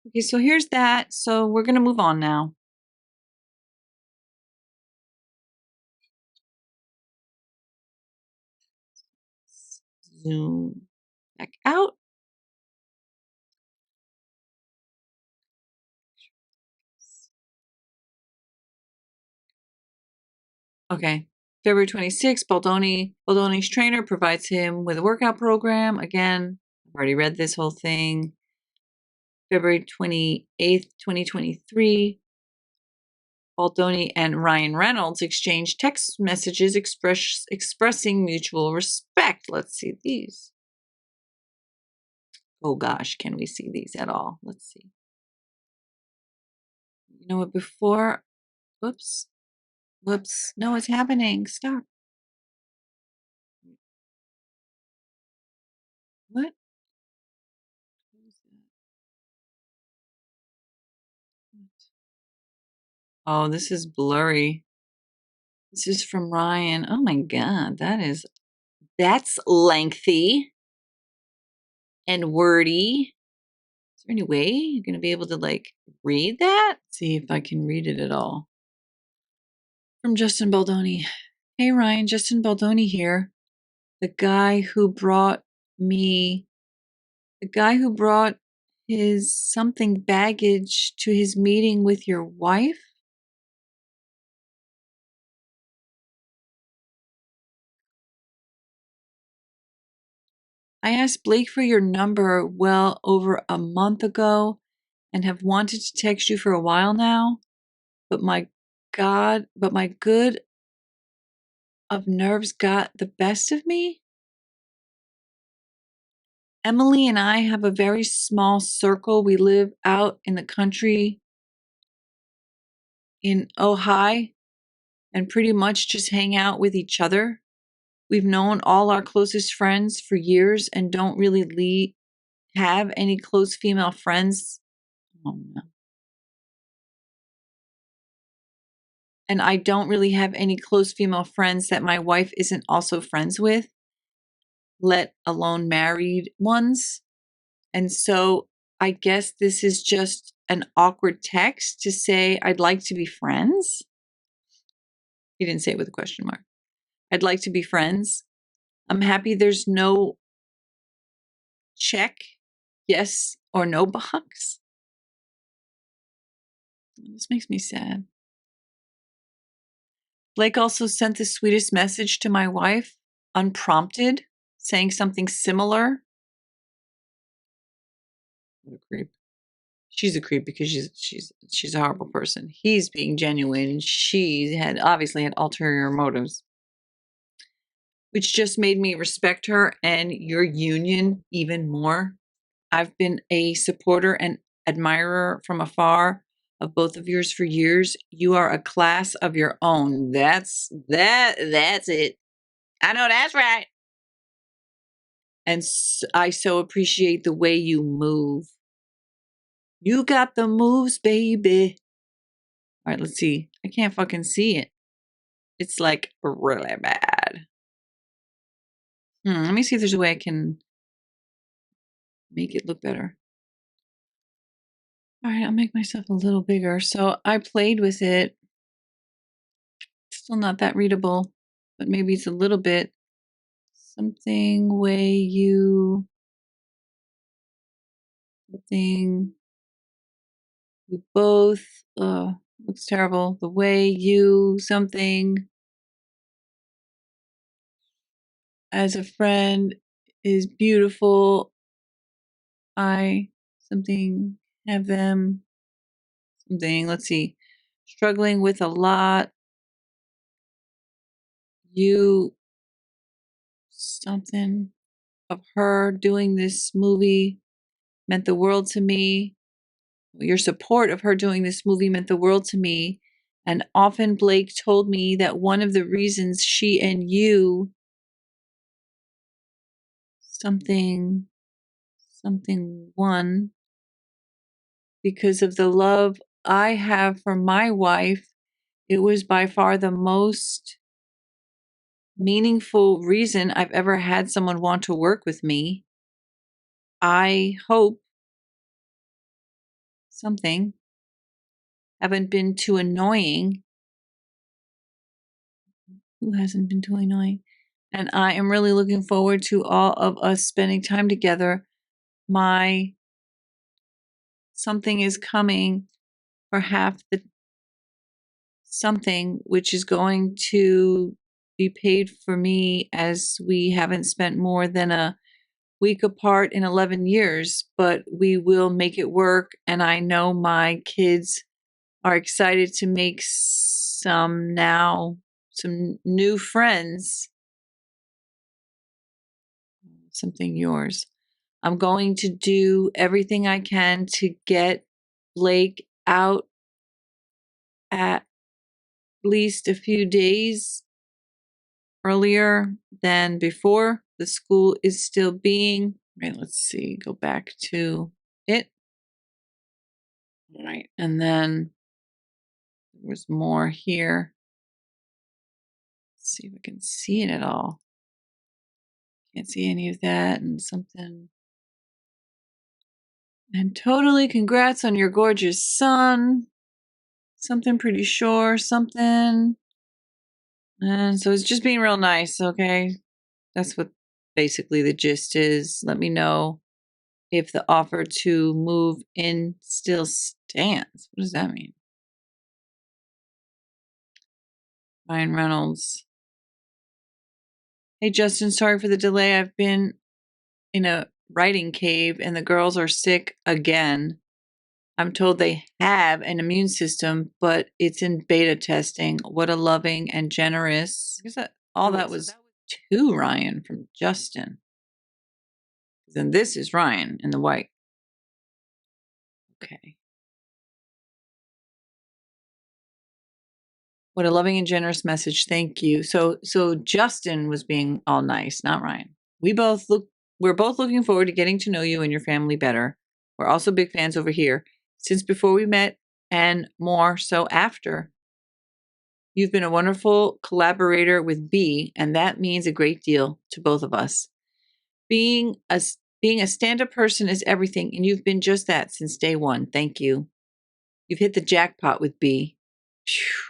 Okay, so here's that. So we're going to move on now. Zoom back out. Okay, February 26th, Baldoni's trainer provides him with a workout program. Again, I've already read this whole thing. February 28th, 2023, Baldoni and Ryan Reynolds exchange text messages expressing mutual respect. Let's see these. Oh gosh, can we see these at all? Let's see. You know what, before, whoops, no, it's happening, stop. What? Oh, this is blurry. This is from Ryan. Oh my God, that's lengthy and wordy. Is there any way you're going to be able to like read that? See if I can read it at all. From Justin Baldoni. Hey Ryan, Justin Baldoni here. The guy who brought his something baggage to his meeting with your wife? I asked Blake for your number well over a month ago and have wanted to text you for a while now, but my good of nerves got the best of me. Emily and I have a very small circle. We live out in the country in Ojai and pretty much just hang out with each other. We've known all our closest friends for years and don't really have any close female friends. Oh, no. And I don't really have any close female friends that my wife isn't also friends with, let alone married ones. And so I guess this is just an awkward text to say, I'd like to be friends. He didn't say it with a question mark. I'd like to be friends. I'm happy there's no check, yes or no box. This makes me sad. Blake also sent the sweetest message to my wife, unprompted, saying something similar. What a creep. She's a creep because she's a horrible person. He's being genuine and she obviously had ulterior motives, which just made me respect her and your union even more. I've been a supporter and admirer from afar of both of yours for years. You are a class of your own. That's it. I know that's right. And I so appreciate the way you move. You got the moves, baby. All right, let's see. I can't fucking see it. It's like really bad. Let me see if there's a way I can make it look better. All right, I'll make myself a little bigger. So I played with it. Still not that readable, but maybe it's a little bit. Something you both, looks terrible. The way you, something as a friend is beautiful. Something, have them, something, let's see, struggling with a lot. You, something of her doing this movie meant the world to me. Your support of her doing this movie meant the world to me. And often Blake told me that one of the reasons she and you, something won, because of the love I have for my wife, it was by far the most meaningful reason I've ever had someone want to work with me. I hope something haven't been too annoying. Who hasn't been too annoying? And I am really looking forward to all of us spending time together. My something is coming for half the something, which is going to be paid for me as we haven't spent more than a week apart in 11 years, but we will make it work. And I know my kids are excited to make some new friends. Something yours. I'm going to do everything I can to get Blake out at least a few days earlier than before. The school is still being, right, let's see, go back to it. All right, and then there was more here. Let's see if I can see it at all. Can't see any of that, and something. And totally congrats on your gorgeous son. Something pretty sure, something. And so it's just being real nice, okay? That's what basically the gist is. Let me know if the offer to move in still stands. What does that mean? Ryan Reynolds. Hey, Justin, sorry for the delay. I've been in a writing cave and the girls are sick again. I'm told they have an immune system, but it's in beta testing. What a loving and generous. All that was to Ryan from Justin. Then this is Ryan in the white. Okay. What a loving and generous message. Thank you. So Justin was being all nice, not Ryan. We're both looking forward to getting to know you and your family better. We're also big fans over here since before we met and more so after. You've been a wonderful collaborator with B, and that means a great deal to both of us. Being a stand-up person is everything, and you've been just that since day one. Thank you. You've hit the jackpot with B. Phew.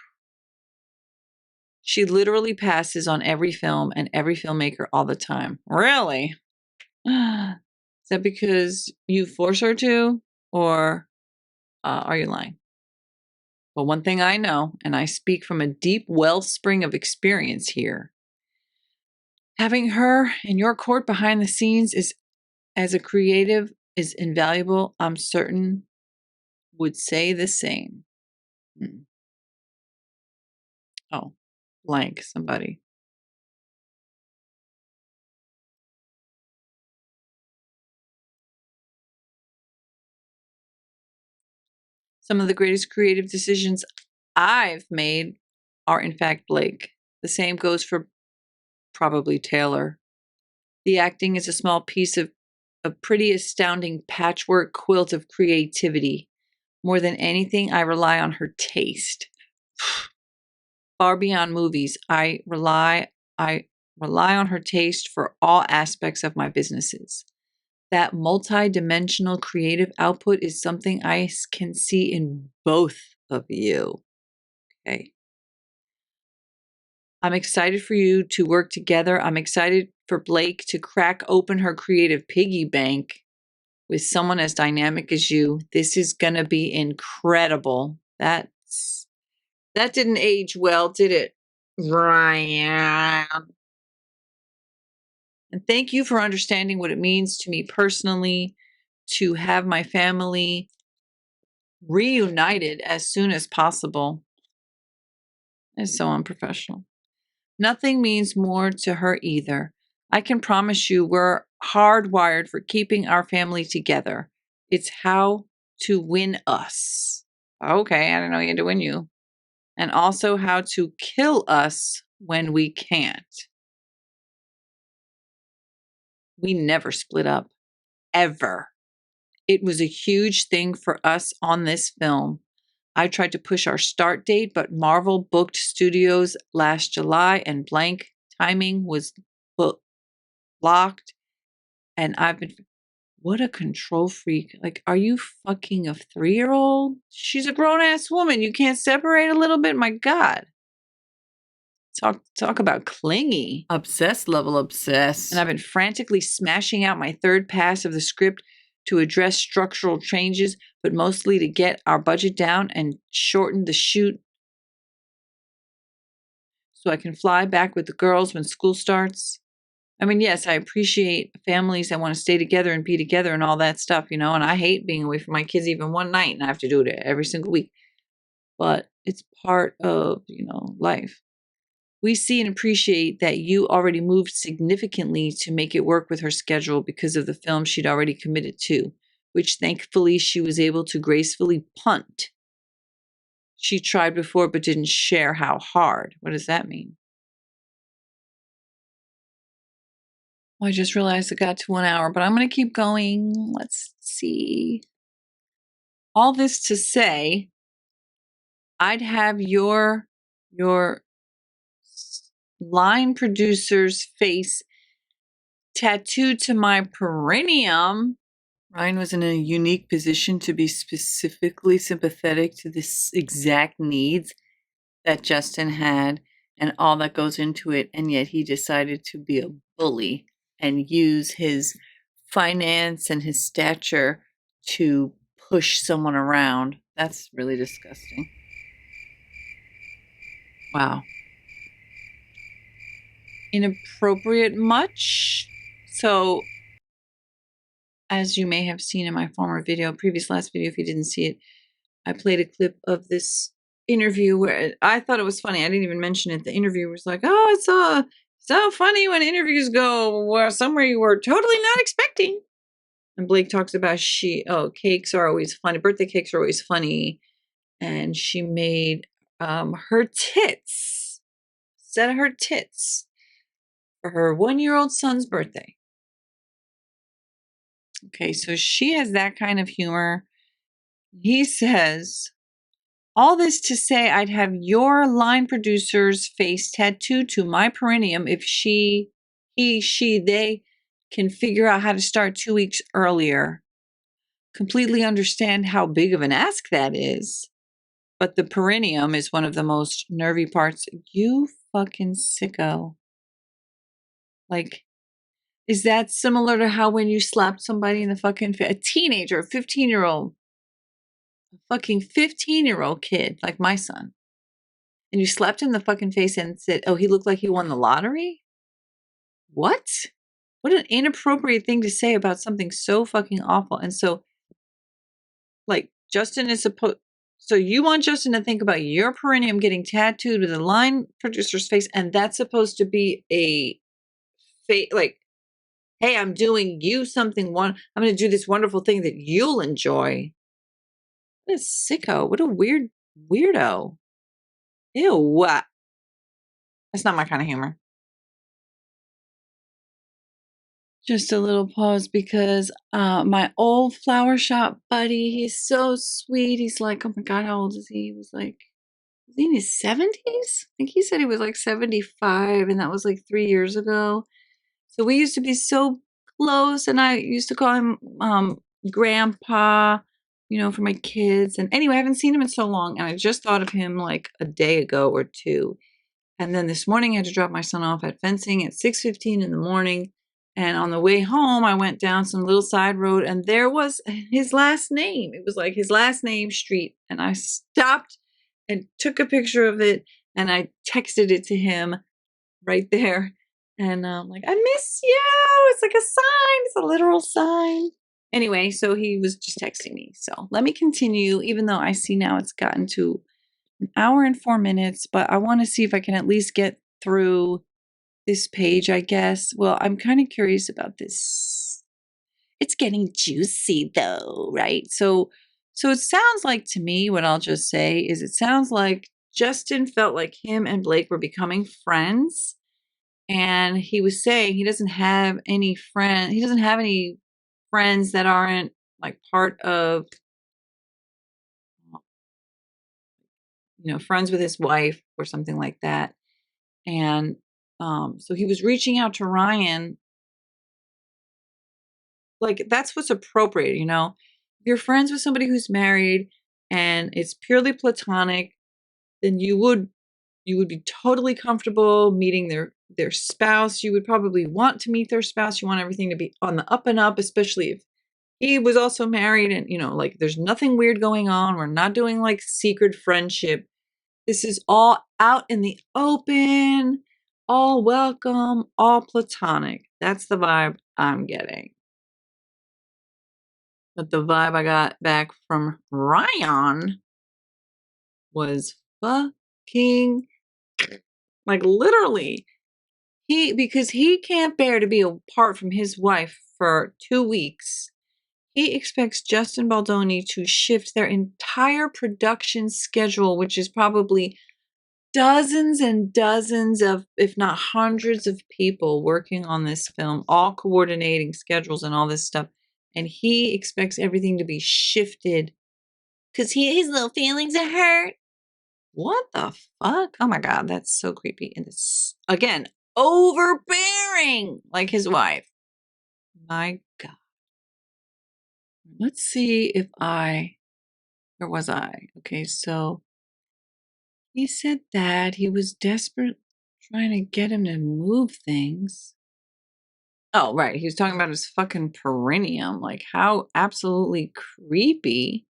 She literally passes on every film and every filmmaker all the time. Really? Is that because you force her to, or are you lying? Well, one thing I know, and I speak from a deep wellspring of experience here, having her in your court behind the scenes as a creative is invaluable. I'm certain would say the same. Oh, blank somebody. Some of the greatest creative decisions I've made are in fact Blake. The same goes for probably Taylor. The acting is a small piece of a pretty astounding patchwork quilt of creativity. More than anything, I rely on her taste. Far beyond movies, I rely on her taste for all aspects of my businesses. That multi-dimensional creative output is something I can see in both of you. Okay. I'm excited for you to work together. I'm excited for Blake to crack open her creative piggy bank with someone as dynamic as you. This is going to be incredible. That didn't age well, did it, Ryan? And thank you for understanding what it means to me personally to have my family reunited as soon as possible. It's so unprofessional. Nothing means more to her either. I can promise you we're hardwired for keeping our family together. It's how to win us. Okay, I didn't know you had to win you. And also how to kill us when we can't. We never split up. Ever. It was a huge thing for us on this film. I tried to push our start date, but Marvel booked studios last July and blank timing was blocked. And I've been, what a control freak. Like, are you fucking a 3-year-old? She's a grown ass woman. You can't separate a little bit? My God. Talk about clingy. Obsessed level obsessed. And I've been frantically smashing out my third pass of the script to address structural changes, but mostly to get our budget down and shorten the shoot so I can fly back with the girls when school starts. I mean, yes, I appreciate families that want to stay together and be together and all that stuff, and I hate being away from my kids even one night, and I have to do it every single week. but it's part of, life. We see and appreciate that you already moved significantly to make it work with her schedule because of the film she'd already committed to, which thankfully she was able to gracefully punt. She tried before but didn't share how hard. What does that mean? I just realized it got to 1 hour, but I'm going to keep going. Let's see. All this to say, I'd have your line producer's face tattooed to my perineum. Ryan was in a unique position to be specifically sympathetic to the exact needs that Justin had and all that goes into it, and yet he decided to be a bully and use his finance and his stature to push someone around. That's really disgusting. Wow. Inappropriate much? So, as you may have seen in my former video, last video, if you didn't see it, I played a clip of this interview where I thought it was funny. I didn't even mention it. The interviewer was like, "Oh, it's so funny when interviews go somewhere you were totally not expecting." And Blake talks about cakes are always funny. Birthday cakes are always funny. And she made her tits, set of her tits for her 1-year-old son's birthday. Okay, so she has that kind of humor. He says, all this to say, I'd have your line producer's face tattooed to my perineum if they can figure out how to start 2 weeks earlier. Completely understand how big of an ask that is. But the perineum is one of the most nervy parts. You fucking sicko. Like, is that similar to how when you slapped somebody in the fucking a teenager, a 15-year-old, fucking 15-year-old kid, like my son, and you slapped him in the fucking face and said, oh, he looked like he won the lottery? What? What an inappropriate thing to say about something so fucking awful. And so, like, Justin is supposed... So you want Justin to think about your perineum getting tattooed with a line producer's face, and that's supposed to be a like, hey, I'm doing you something. I'm going to do this wonderful thing that you'll enjoy. What a sicko. What a weirdo. Ew. That's not my kind of humor. Just a little pause because my old flower shop buddy, he's so sweet. He's like, oh my God, how old is he? He was like, was he in his 70s? I think he said he was like 75, and that was like 3 years ago. So we used to be so close, and I used to call him Grandpa, for my kids. And anyway, I haven't seen him in so long, and I just thought of him like a day ago or two. And then this morning I had to drop my son off at fencing at 6:15 in the morning. And on the way home, I went down some little side road, and there was his last name. It was like his last name street. And I stopped and took a picture of it, and I texted it to him right there. And I'm like, I miss you. It's like a sign. It's a literal sign. Anyway, so he was just texting me. So let me continue, even though I see now it's gotten to 1 hour and 4 minutes, but I want to see if I can at least get through this page, I guess. Well, I'm kind of curious about this. It's getting juicy though, right? So it sounds like, to me, what I'll just say is it sounds like Justin felt like him and Blake were becoming friends. And he was saying he doesn't have any friends. He doesn't have any friends that aren't like part of, friends with his wife or something like that. And so he was reaching out to Ryan. Like, that's what's appropriate, If you're friends with somebody who's married and it's purely platonic, then you would be totally comfortable meeting their spouse. You would probably want to meet their spouse. You want everything to be on the up and up, especially if he was also married and, like, there's nothing weird going on. We're not doing like secret friendship. This is all out in the open, all welcome, all platonic. That's the vibe I'm getting. But the vibe I got back from Ryan was fucking, like, literally, because he can't bear to be apart from his wife for 2 weeks. He expects Justin Baldoni to shift their entire production schedule, which is probably dozens and dozens of, if not hundreds of people working on this film, all coordinating schedules and all this stuff. And he expects everything to be shifted because his little feelings are hurt. What the fuck? Oh my God, that's so creepy. And it's, again, overbearing like his wife. My God. Let's see if where was I? Okay, so he said that he was desperate trying to get him to move things. Oh, right. He was talking about his fucking perineum. Like, how absolutely creepy.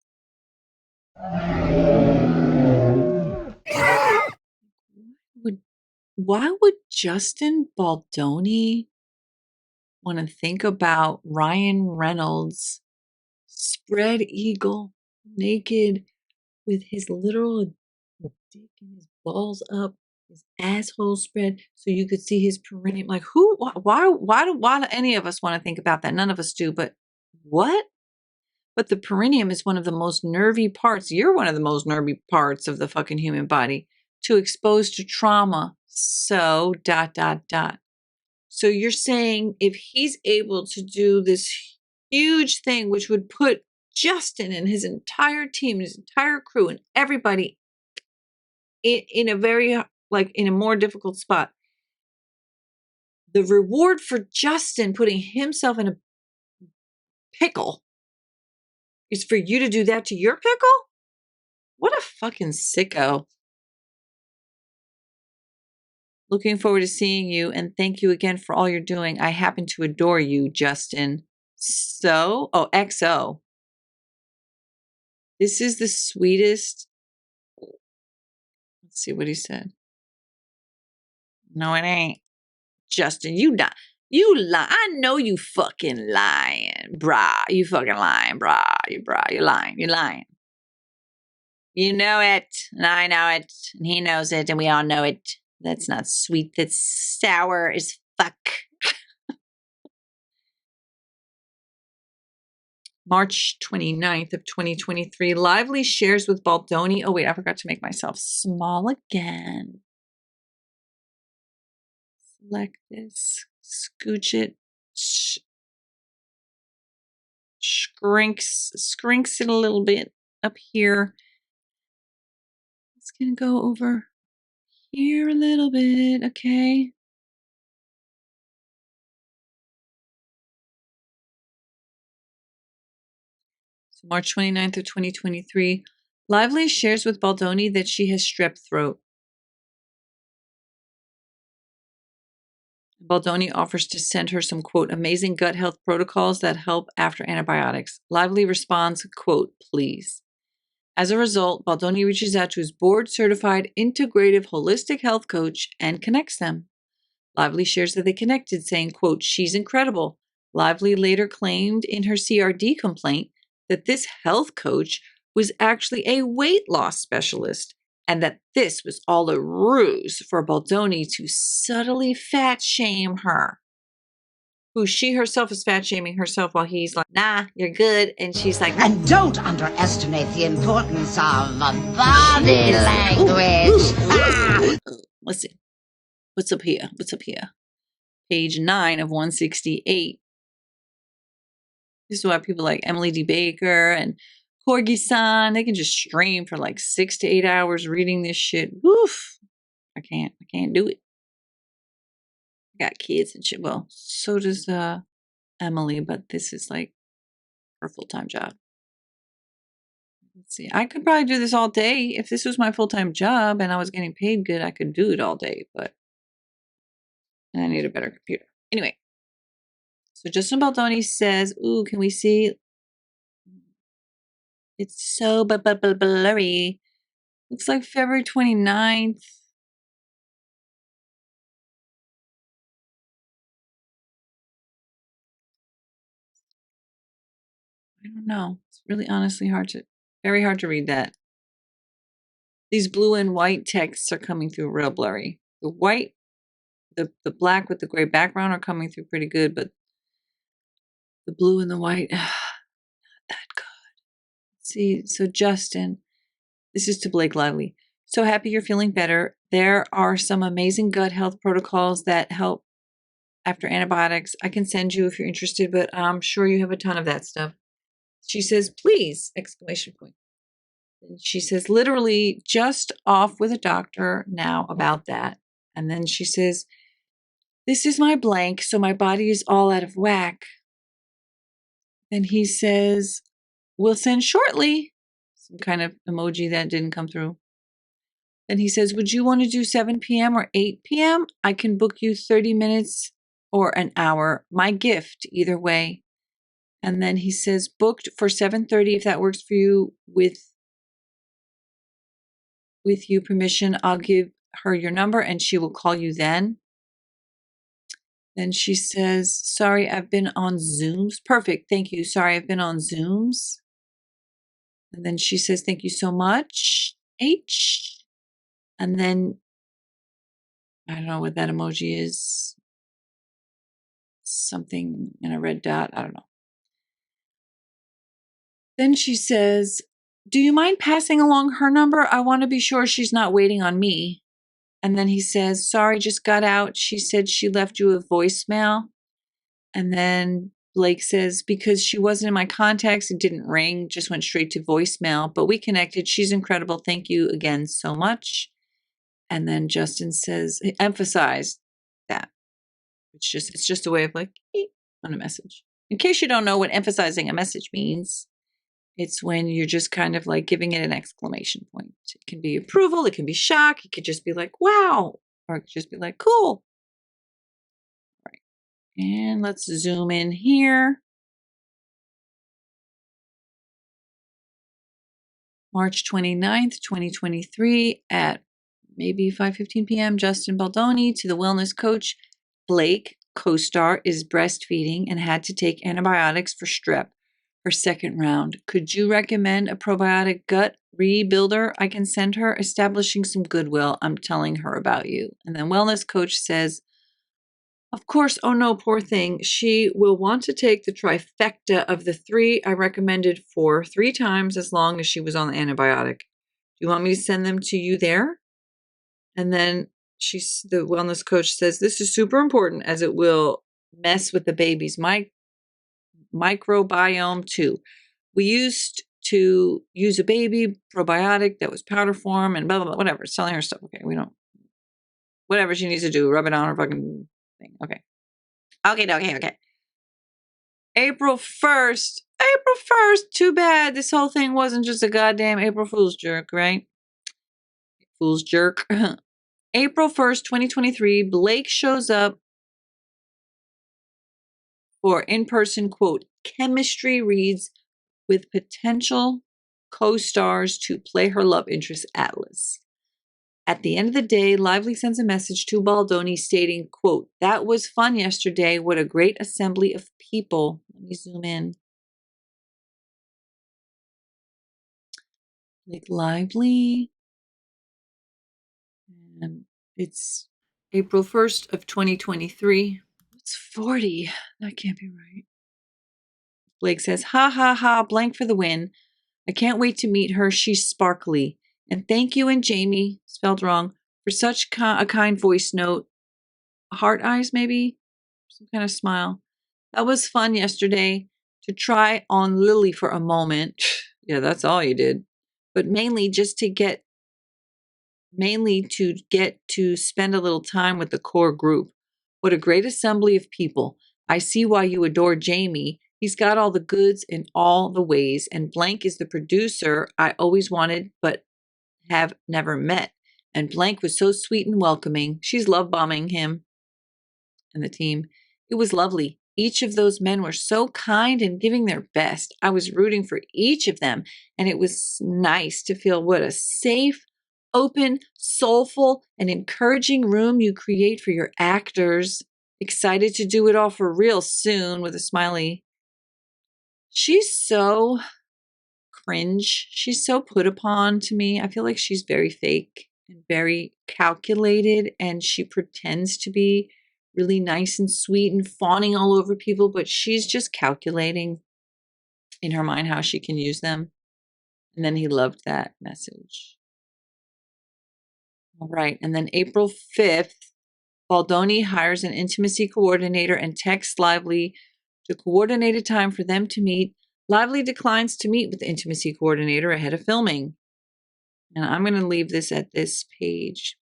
Why would Justin Baldoni want to think about Ryan Reynolds spread eagle, naked, with his literal dick and his balls up, his asshole spread, so you could see his perineum? Like, why do any of us want to think about that? None of us do, but what? But the perineum is one of the most nervy parts. You're one of the most nervy parts of the fucking human body to expose to trauma. So, ... So you're saying if he's able to do this huge thing, which would put Justin and his entire team, his entire crew, and everybody in a very, like, in a more difficult spot, the reward for Justin putting himself in a pickle is for you to do that to your pickle? What a fucking sicko. Looking forward to seeing you, and thank you again for all you're doing. I happen to adore you, Justin. So, oh, XO. This is the sweetest. Let's see what he said. No, it ain't. Justin, you not. You lie. I know you fucking lying, brah. You fucking lying, brah. You're lying. You're lying. You know it, and I know it, and he knows it, and we all know it. That's not sweet. That's sour as fuck. March 29th of 2023. Lively shares with Baldoni. Oh, wait, I forgot to make myself small again. Select this. Scooch it. Shrinks it a little bit up here. It's going to go over here a little bit, okay? So March 29th of 2023, Lively shares with Baldoni that she has strep throat. Baldoni offers to send her some, quote, amazing gut health protocols that help after antibiotics. Lively responds, quote, please. As a result, Baldoni reaches out to his board-certified integrative holistic health coach and connects them. Lively shares that they connected, saying, quote, she's incredible. Lively later claimed in her CRD complaint that this health coach was actually a weight loss specialist and that this was all a ruse for Baldoni to subtly fat shame her. Who she herself is fat shaming herself while he's like, nah, you're good. And she's like, And don't underestimate the importance of body language. Listen, what's up here? What's up here? Page 9 of 168. This is why people like Emily D. Baker and Corgi-san, they can just stream for like 6 to 8 hours reading this shit. Woof. I can't do it. I got kids and shit. Well, so does Emily, but this is like her full-time job. Let's see. I could probably do this all day. If this was my full-time job and I was getting paid good, I could do it all day, but I need a better computer. Anyway. So Justin Baldoni says, ooh, can we see? It's so blurry. Looks like February 29th. I don't know. It's really honestly very hard to read that. These blue and white texts are coming through real blurry. The white, the black with the gray background are coming through pretty good, but the blue and the white, not that good. See, so Justin, this is to Blake Lively. So happy you're feeling better. There are some amazing gut health protocols that help after antibiotics. I can send you if you're interested, but I'm sure you have a ton of that stuff. She says, please, exclamation point. And she says, literally just off with a doctor now about that. And then she says, this is my blank, so my body is all out of whack. Then he says, we'll send shortly. Some kind of emoji that didn't come through. Then he says, would you want to do 7 p.m. or 8 p.m.? I can book you 30 minutes or an hour. My gift, either way. And then he says, booked for 7:30 if that works for you. With you permission, I'll give her your number and she will call you then. Then she says, sorry, I've been on Zooms. Perfect, thank you. Sorry, I've been on Zooms. And then she says, thank you so much, H. And then, I don't know what that emoji is. Something in a red dot, I don't know. Then she says, do you mind passing along her number? I want to be sure she's not waiting on me. And then he says, sorry, just got out. She said she left you a voicemail. And then Blake says, because she wasn't in my contacts, it didn't ring, just went straight to voicemail. But we connected. She's incredible. Thank you again so much. And then Justin says, emphasize that. It's just a way of like, on a message. In case you don't know what emphasizing a message means, it's when you're just kind of like giving it an exclamation point. It can be approval, it can be shock, it could just be like, wow, or it could just be like, cool. All right. And let's zoom in here. March 29th, 2023 at maybe 5:15 p.m. Justin Baldoni to the wellness coach. Blake, co-star, is breastfeeding and had to take antibiotics for strep. Her second round. Could you recommend a probiotic gut rebuilder I can send her? Establishing some goodwill. I'm telling her about you. And then wellness coach says, of course, oh no, poor thing. She will want to take the trifecta of the 3 I recommended for 3 times as long as she was on the antibiotic. Do you want me to send them to you there? And then the wellness coach says, this is super important as it will mess with the baby's microbiome too. We used to use a baby probiotic that was powder form and blah, blah, blah, whatever. It's telling her stuff. Okay, we don't, whatever she needs to do, rub it on her fucking thing. Okay. Okay. April 1st, too bad this whole thing wasn't just a goddamn April Fool's jerk, right? Fool's jerk. April 1st, 2023, Blake shows up for in-person, quote, chemistry reads with potential co-stars to play her love interest Atlas. At the end of the day, Lively sends a message to Baldoni stating, quote, that was fun yesterday. What a great assembly of people. Let me zoom in. Like Lively. And it's April 1st of 2023. It's 40. That can't be right. Blake says, ha, ha, ha, blank for the win. I can't wait to meet her. She's sparkly. And thank you and Jamie, spelled wrong, for such a kind voice note. Heart eyes, maybe? Some kind of smile. That was fun yesterday to try on Lily for a moment. Yeah, that's all you did. But mainly to get to spend a little time with the core group. What a great assembly of people. I see why you adore Jamie. He's got all the goods in all the ways. And Blank is the producer I always wanted but have never met. And Blank was so sweet and welcoming. She's love bombing him and the team. It was lovely. Each of those men were so kind and giving their best. I was rooting for each of them. And it was nice to feel what a safe, open, soulful, and encouraging room you create for your actors. Excited to do it all for real soon with a smiley. She's so cringe. She's so put upon to me. I feel like she's very fake and very calculated, and she pretends to be really nice and sweet and fawning all over people, but she's just calculating in her mind how she can use them. And then he loved that message. All right. And then April 5th, Baldoni hires an intimacy coordinator and texts Lively to coordinate a time for them to meet. Lively declines to meet with the intimacy coordinator ahead of filming. And I'm going to leave this at this page.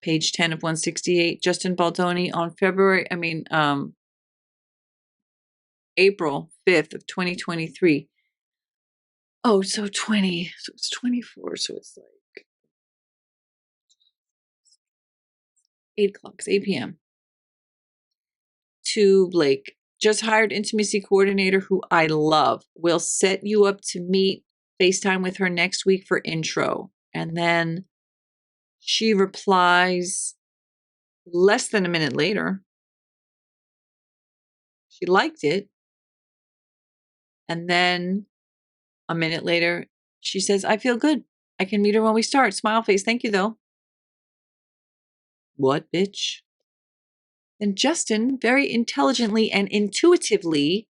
Page 10 of 168. Justin Baldoni on April 5th of 2023. Oh, so it's 24, so it's like 8 o'clock, it's 8 p.m. To Blake, just hired intimacy coordinator who I love. Will set you up to meet FaceTime with her next week for intro. And then she replies less than a minute later. She liked it. And then a minute later, she says, I feel good. I can meet her when we start. Smile face. Thank you, though. What, bitch? And Justin, very intelligently and intuitively,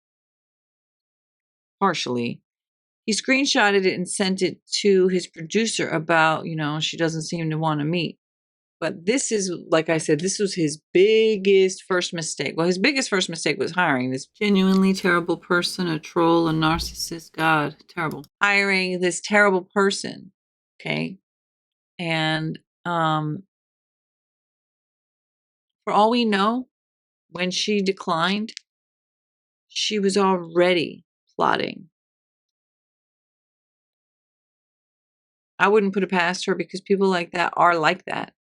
partially, he screenshotted it and sent it to his producer about, she doesn't seem to want to meet. But this is, like I said, this was his biggest first mistake. Well, his biggest first mistake was hiring this genuinely terrible person, a troll, a narcissist. God, terrible. Hiring this terrible person, okay? And for all we know, when she declined, she was already plotting. I wouldn't put it past her because people like that are like that.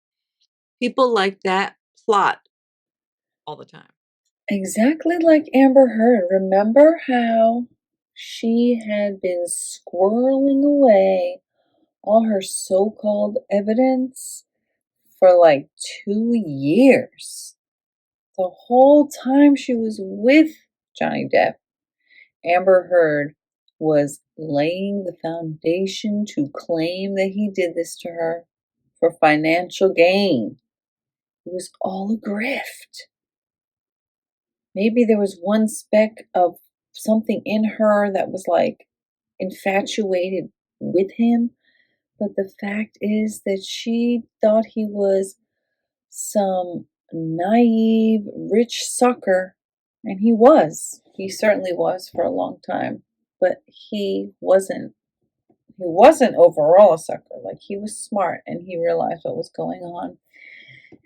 People like that plot all the time. Exactly like Amber Heard. Remember how she had been squirreling away all her so-called evidence for like 2 years? The whole time she was with Johnny Depp, Amber Heard was laying the foundation to claim that he did this to her for financial gain. It was all a grift. Maybe there was one speck of something in her that was like infatuated with him, but the fact is that she thought he was some naive, rich sucker, and he was. He certainly was for a long time, but he wasn't. He wasn't overall a sucker. Like, he was smart and he realized what was going on,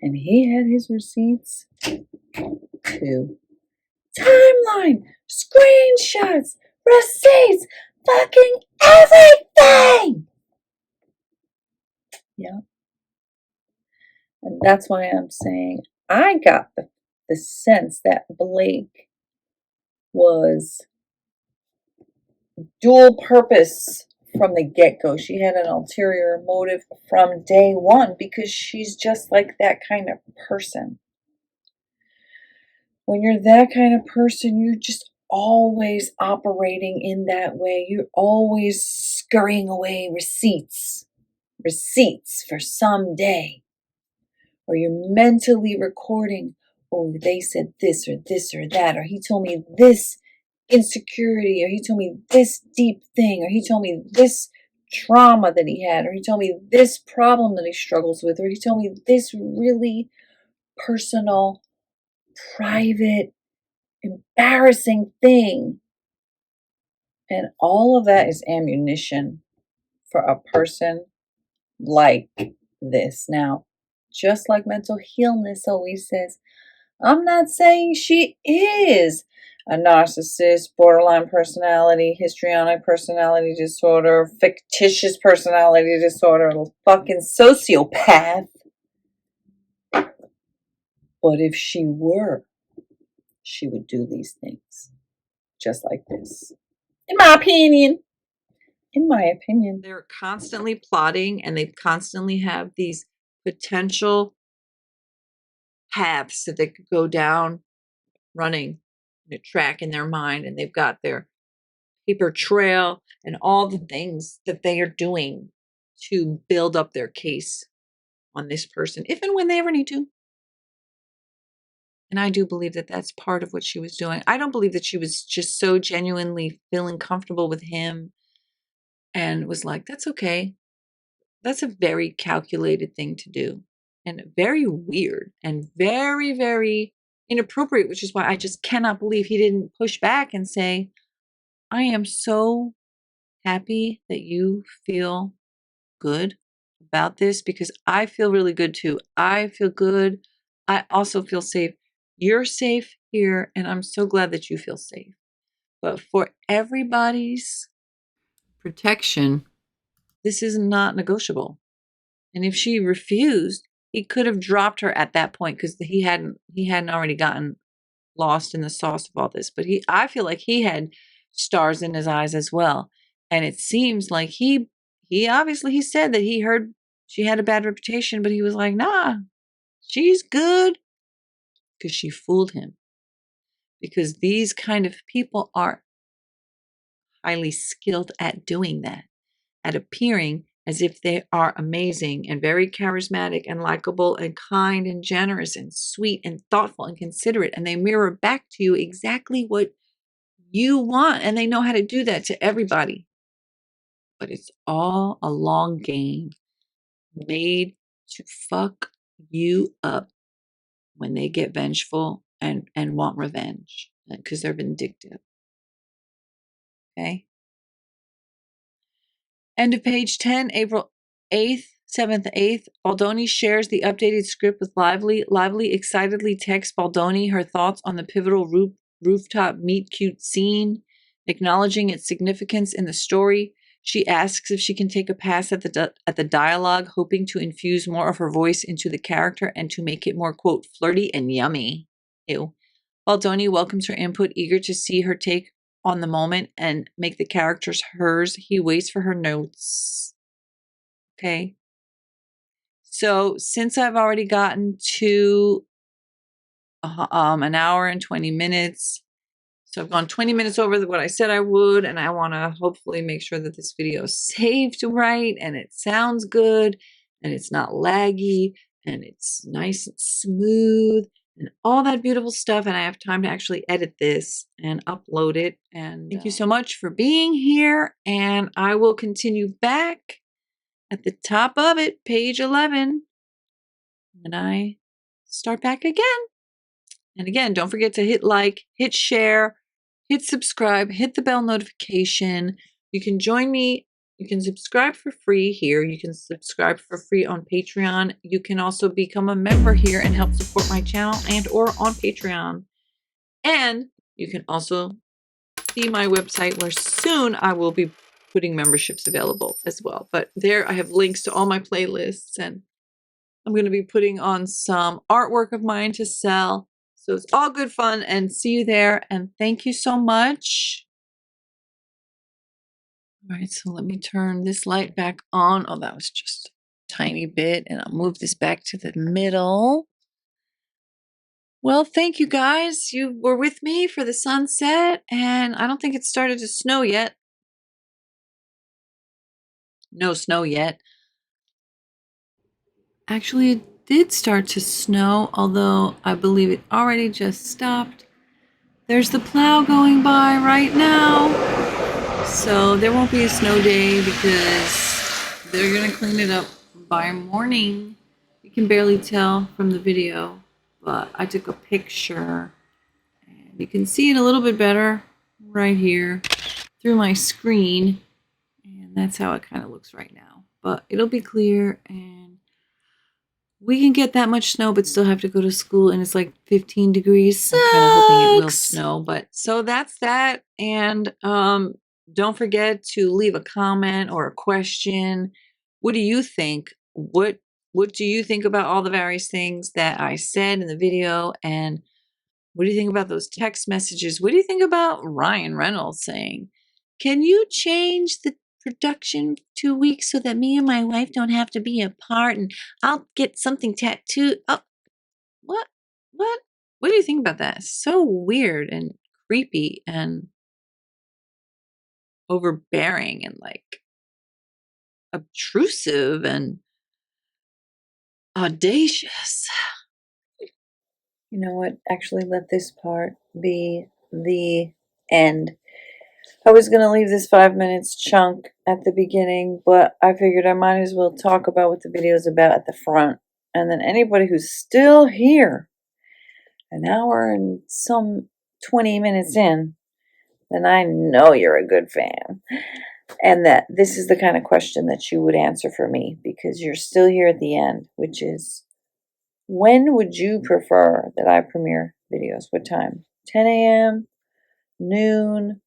and he had his receipts too. Timeline, screenshots, receipts, fucking everything. Yeah. And that's why I'm saying I got the sense that Blake was dual purpose from the get-go. She had an ulterior motive from day one because she's just like that kind of person. When you're that kind of person, you're just always operating in that way. You're always scurrying away receipts for someday. Or you're mentally recording, oh, they said this or that, or he told me this insecurity, or he told me this deep thing, or he told me this trauma that he had, or he told me this problem that he struggles with, or he told me this really personal, private, embarrassing thing. And all of that is ammunition for a person like this. Now, just like mental illness always says, I'm not saying she is a narcissist, borderline personality, histrionic personality disorder, fictitious personality disorder, fucking sociopath. But if she were, she would do these things just like this. In my opinion. They're constantly plotting and they constantly have these potential paths that they could go down running a track in their mind, and they've got their paper trail and all the things that they are doing to build up their case on this person, if and when they ever need to. And I do believe that that's part of what she was doing. I don't believe that she was just so genuinely feeling comfortable with him and was like, that's okay. That's a very calculated thing to do and very weird and very, very inappropriate, which is why I just cannot believe he didn't push back and say, I am so happy that you feel good about this because I feel really good too. I feel good. I also feel safe. You're safe here, and I'm so glad that you feel safe. But for everybody's protection, this is not negotiable. And if she refused, he could have dropped her at that point because he hadn't already gotten lost in the sauce of all this. But I feel like he had stars in his eyes as well. And it seems like he obviously he said that he heard she had a bad reputation, but he was like, nah, she's good. Because she fooled him. Because these kind of people are highly skilled at doing that, at appearing as if they are amazing and very charismatic and likable and kind and generous and sweet and thoughtful and considerate. And they mirror back to you exactly what you want. And they know how to do that to everybody. But it's all a long game made to fuck you up when they get vengeful and want revenge because they're vindictive. Okay. End of page 10, April 8th, 7th, 8th. Baldoni shares the updated script with lively, excitedly texts Baldoni her thoughts on the pivotal rooftop meet cute scene, acknowledging its significance in the story. She asks if she can take a pass at the dialogue, hoping to infuse more of her voice into the character and to make it more, quote, flirty and yummy. Ew. Baldoni welcomes her input, eager to see her take on the moment and make the characters hers. He waits for her notes. Okay. So since I've already gotten to an hour and 20 minutes, so I've gone 20 minutes over what I said I would, and I want to hopefully make sure that this video is saved right and it sounds good and it's not laggy and it's nice and smooth and all that beautiful stuff. And I have time to actually edit this and upload it. And thank you so much for being here. And I will continue back at the top of it, page 11, when I start back again. And again, don't forget to hit like, hit share, hit subscribe, hit the bell notification. You can join me. You can subscribe for free here. You can subscribe for free on Patreon. You can also become a member here and help support my channel and or on Patreon. And you can also see my website where soon I will be putting memberships available as well. But there I have links to all my playlists, and I'm going to be putting on some artwork of mine to sell. So it's all good fun, and see you there. And thank you so much. All right, so let me turn this light back on. Oh, that was just a tiny bit. And I'll move this back to the middle. Well, thank you guys. You were with me for the sunset, and I don't think it started to snow yet. No snow yet. Actually, it did start to snow, although I believe it already just stopped. There's the plow going by right now. So there won't be a snow day because they're going to clean it up by morning. You can barely tell from the video, but I took a picture and you can see it a little bit better right here through my screen. And that's how it kind of looks right now. But it'll be clear and we can get that much snow, but still have to go to school, and it's like 15 degrees. I'm kind of hoping it will snow, but so that's that. And don't forget to leave a comment or a question. What do you think? What do you think about all the various things that I said in the video? And what do you think about those text messages? What do you think about Ryan Reynolds saying, can you change the production 2 weeks so that me and my wife don't have to be apart and I'll get something tattooed? Oh, what? What do you think about that? So weird and creepy and overbearing and like obtrusive and audacious. You know what? Actually, let this part be the end. I was going to leave this 5 minutes chunk at the beginning, but I figured I might as well talk about what the video is about at the front. And then anybody who's still here, an hour and some 20 minutes in, then I know you're a good fan. And that this is the kind of question that you would answer for me because you're still here at the end, which is, when would you prefer that I premiere videos? What time? 10 a.m., noon,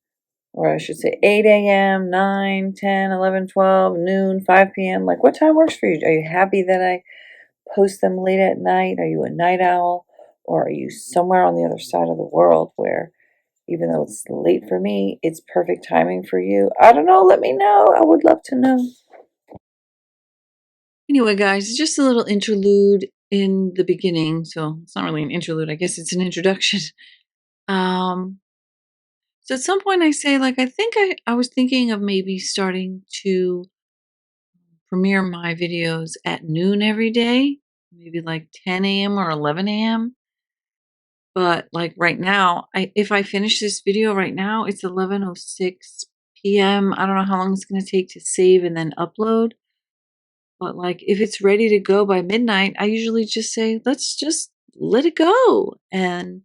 or I should say 8 a.m., 9, 10, 11, 12, noon, 5 p.m. Like, what time works for you? Are you happy that I post them late at night? Are you a night owl? Or are you somewhere on the other side of the world where, even though it's late for me, it's perfect timing for you? I don't know. Let me know. I would love to know. Anyway, guys, just a little interlude in the beginning. So it's not really an interlude. I guess it's an introduction. So at some point I say, like, I think I was thinking of maybe starting to premiere my videos at noon every day, maybe like 10 a.m. or 11 a.m. But like right now, if I finish this video right now, it's 11:06 p.m. I don't know how long it's going to take to save and then upload. But like if it's ready to go by midnight, I usually just say, let's just let it go. And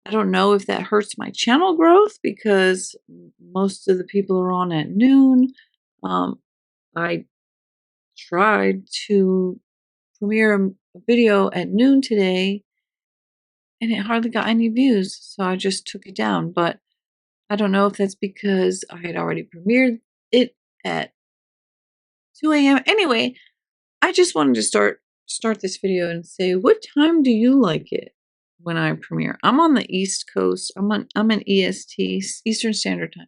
I don't know if that hurts my channel growth because most of the people are on at noon. I tried to premiere a video at noon today and it hardly got any views, so I just took it down. But I don't know if that's because I had already premiered it at 2 a.m. Anyway, I just wanted to start this video and say, what time do you like it when I premiere? I'm on the East Coast. I'm in EST, Eastern Standard Time.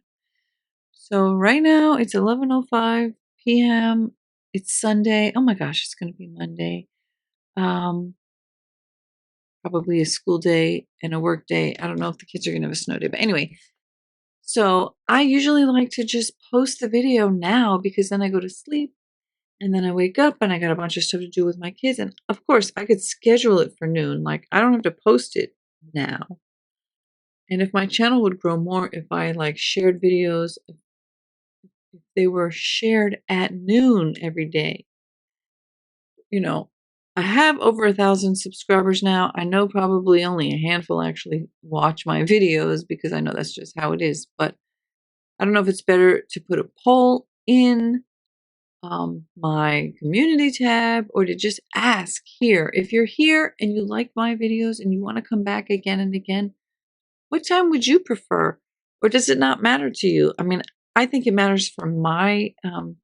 So right now it's 11:05 p.m. It's Sunday. Oh my gosh, it's going to be Monday. Probably a school day and a work day. I don't know if the kids are going to have a snow day, but anyway. So I usually like to just post the video now because then I go to sleep and then I wake up and I got a bunch of stuff to do with my kids. And of course, I could schedule it for noon. Like, I don't have to post it now. And if my channel would grow more, if I like shared videos, if they were shared at noon every day, you know, I have over 1,000 subscribers now. I know probably only a handful actually watch my videos because I know that's just how it is. But I don't know if it's better to put a poll in my community tab or to just ask here. If you're here and you like my videos and you want to come back again and again, what time would you prefer? Or does it not matter to you? I mean, I think it matters for my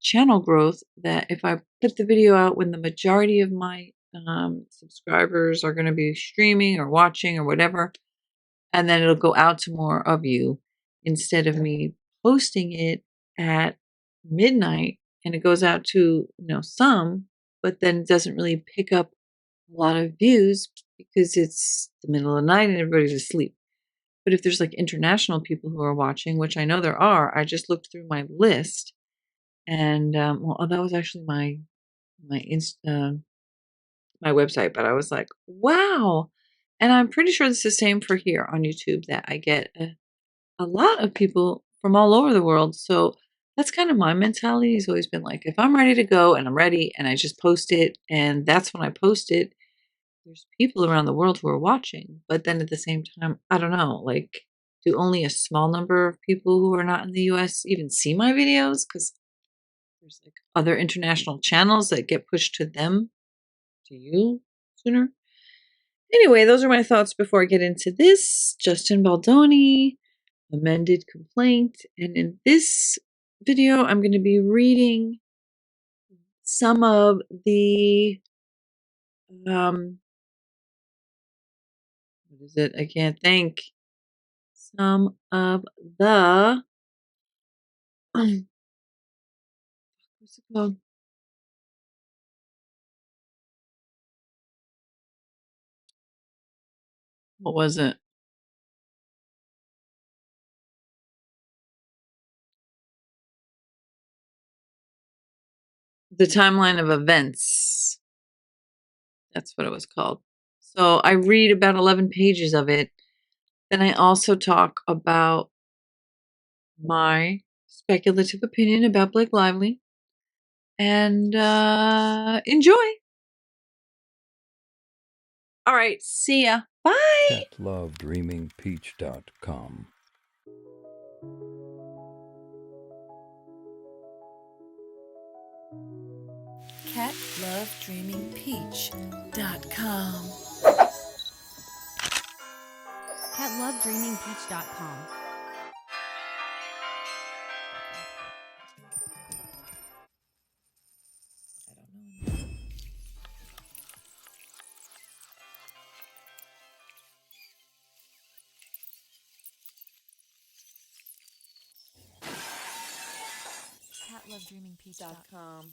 channel growth that if I put the video out when the majority of my subscribers are going to be streaming or watching or whatever, and then it'll go out to more of you instead of me posting it at midnight and it goes out to, some, but then it doesn't really pick up a lot of views because it's the middle of the night and everybody's asleep. But if there's like international people who are watching, which I know there are, I just looked through my list and that was actually my my website, but I was like, wow. And I'm pretty sure it's the same for here on YouTube, that I get a lot of people from all over the world. So that's kind of my mentality. Has always been like, if I'm ready to go and I'm ready and I just post it and that's when I post it, there's people around the world who are watching. But then at the same time, I don't know, like, do only a small number of people who are not in the US even see my videos? Because there's like other international channels that get pushed to them, to you sooner. Anyway, those are my thoughts before I get into this. Justin Baldoni, amended complaint. And in this video, I'm going to be reading some of the, what is it? I can't think. Some of the, what's it called? What was it? the timeline of events. That's what it was called. So I read about 11 pages of it. Then I also talk about my speculative opinion about Blake Lively. And enjoy. All right, see ya. Bye. catlovedreamingpeach.com. catlovedreamingpeach.com. catlovedreamingpeach.com. catlovedreamingpeach.com.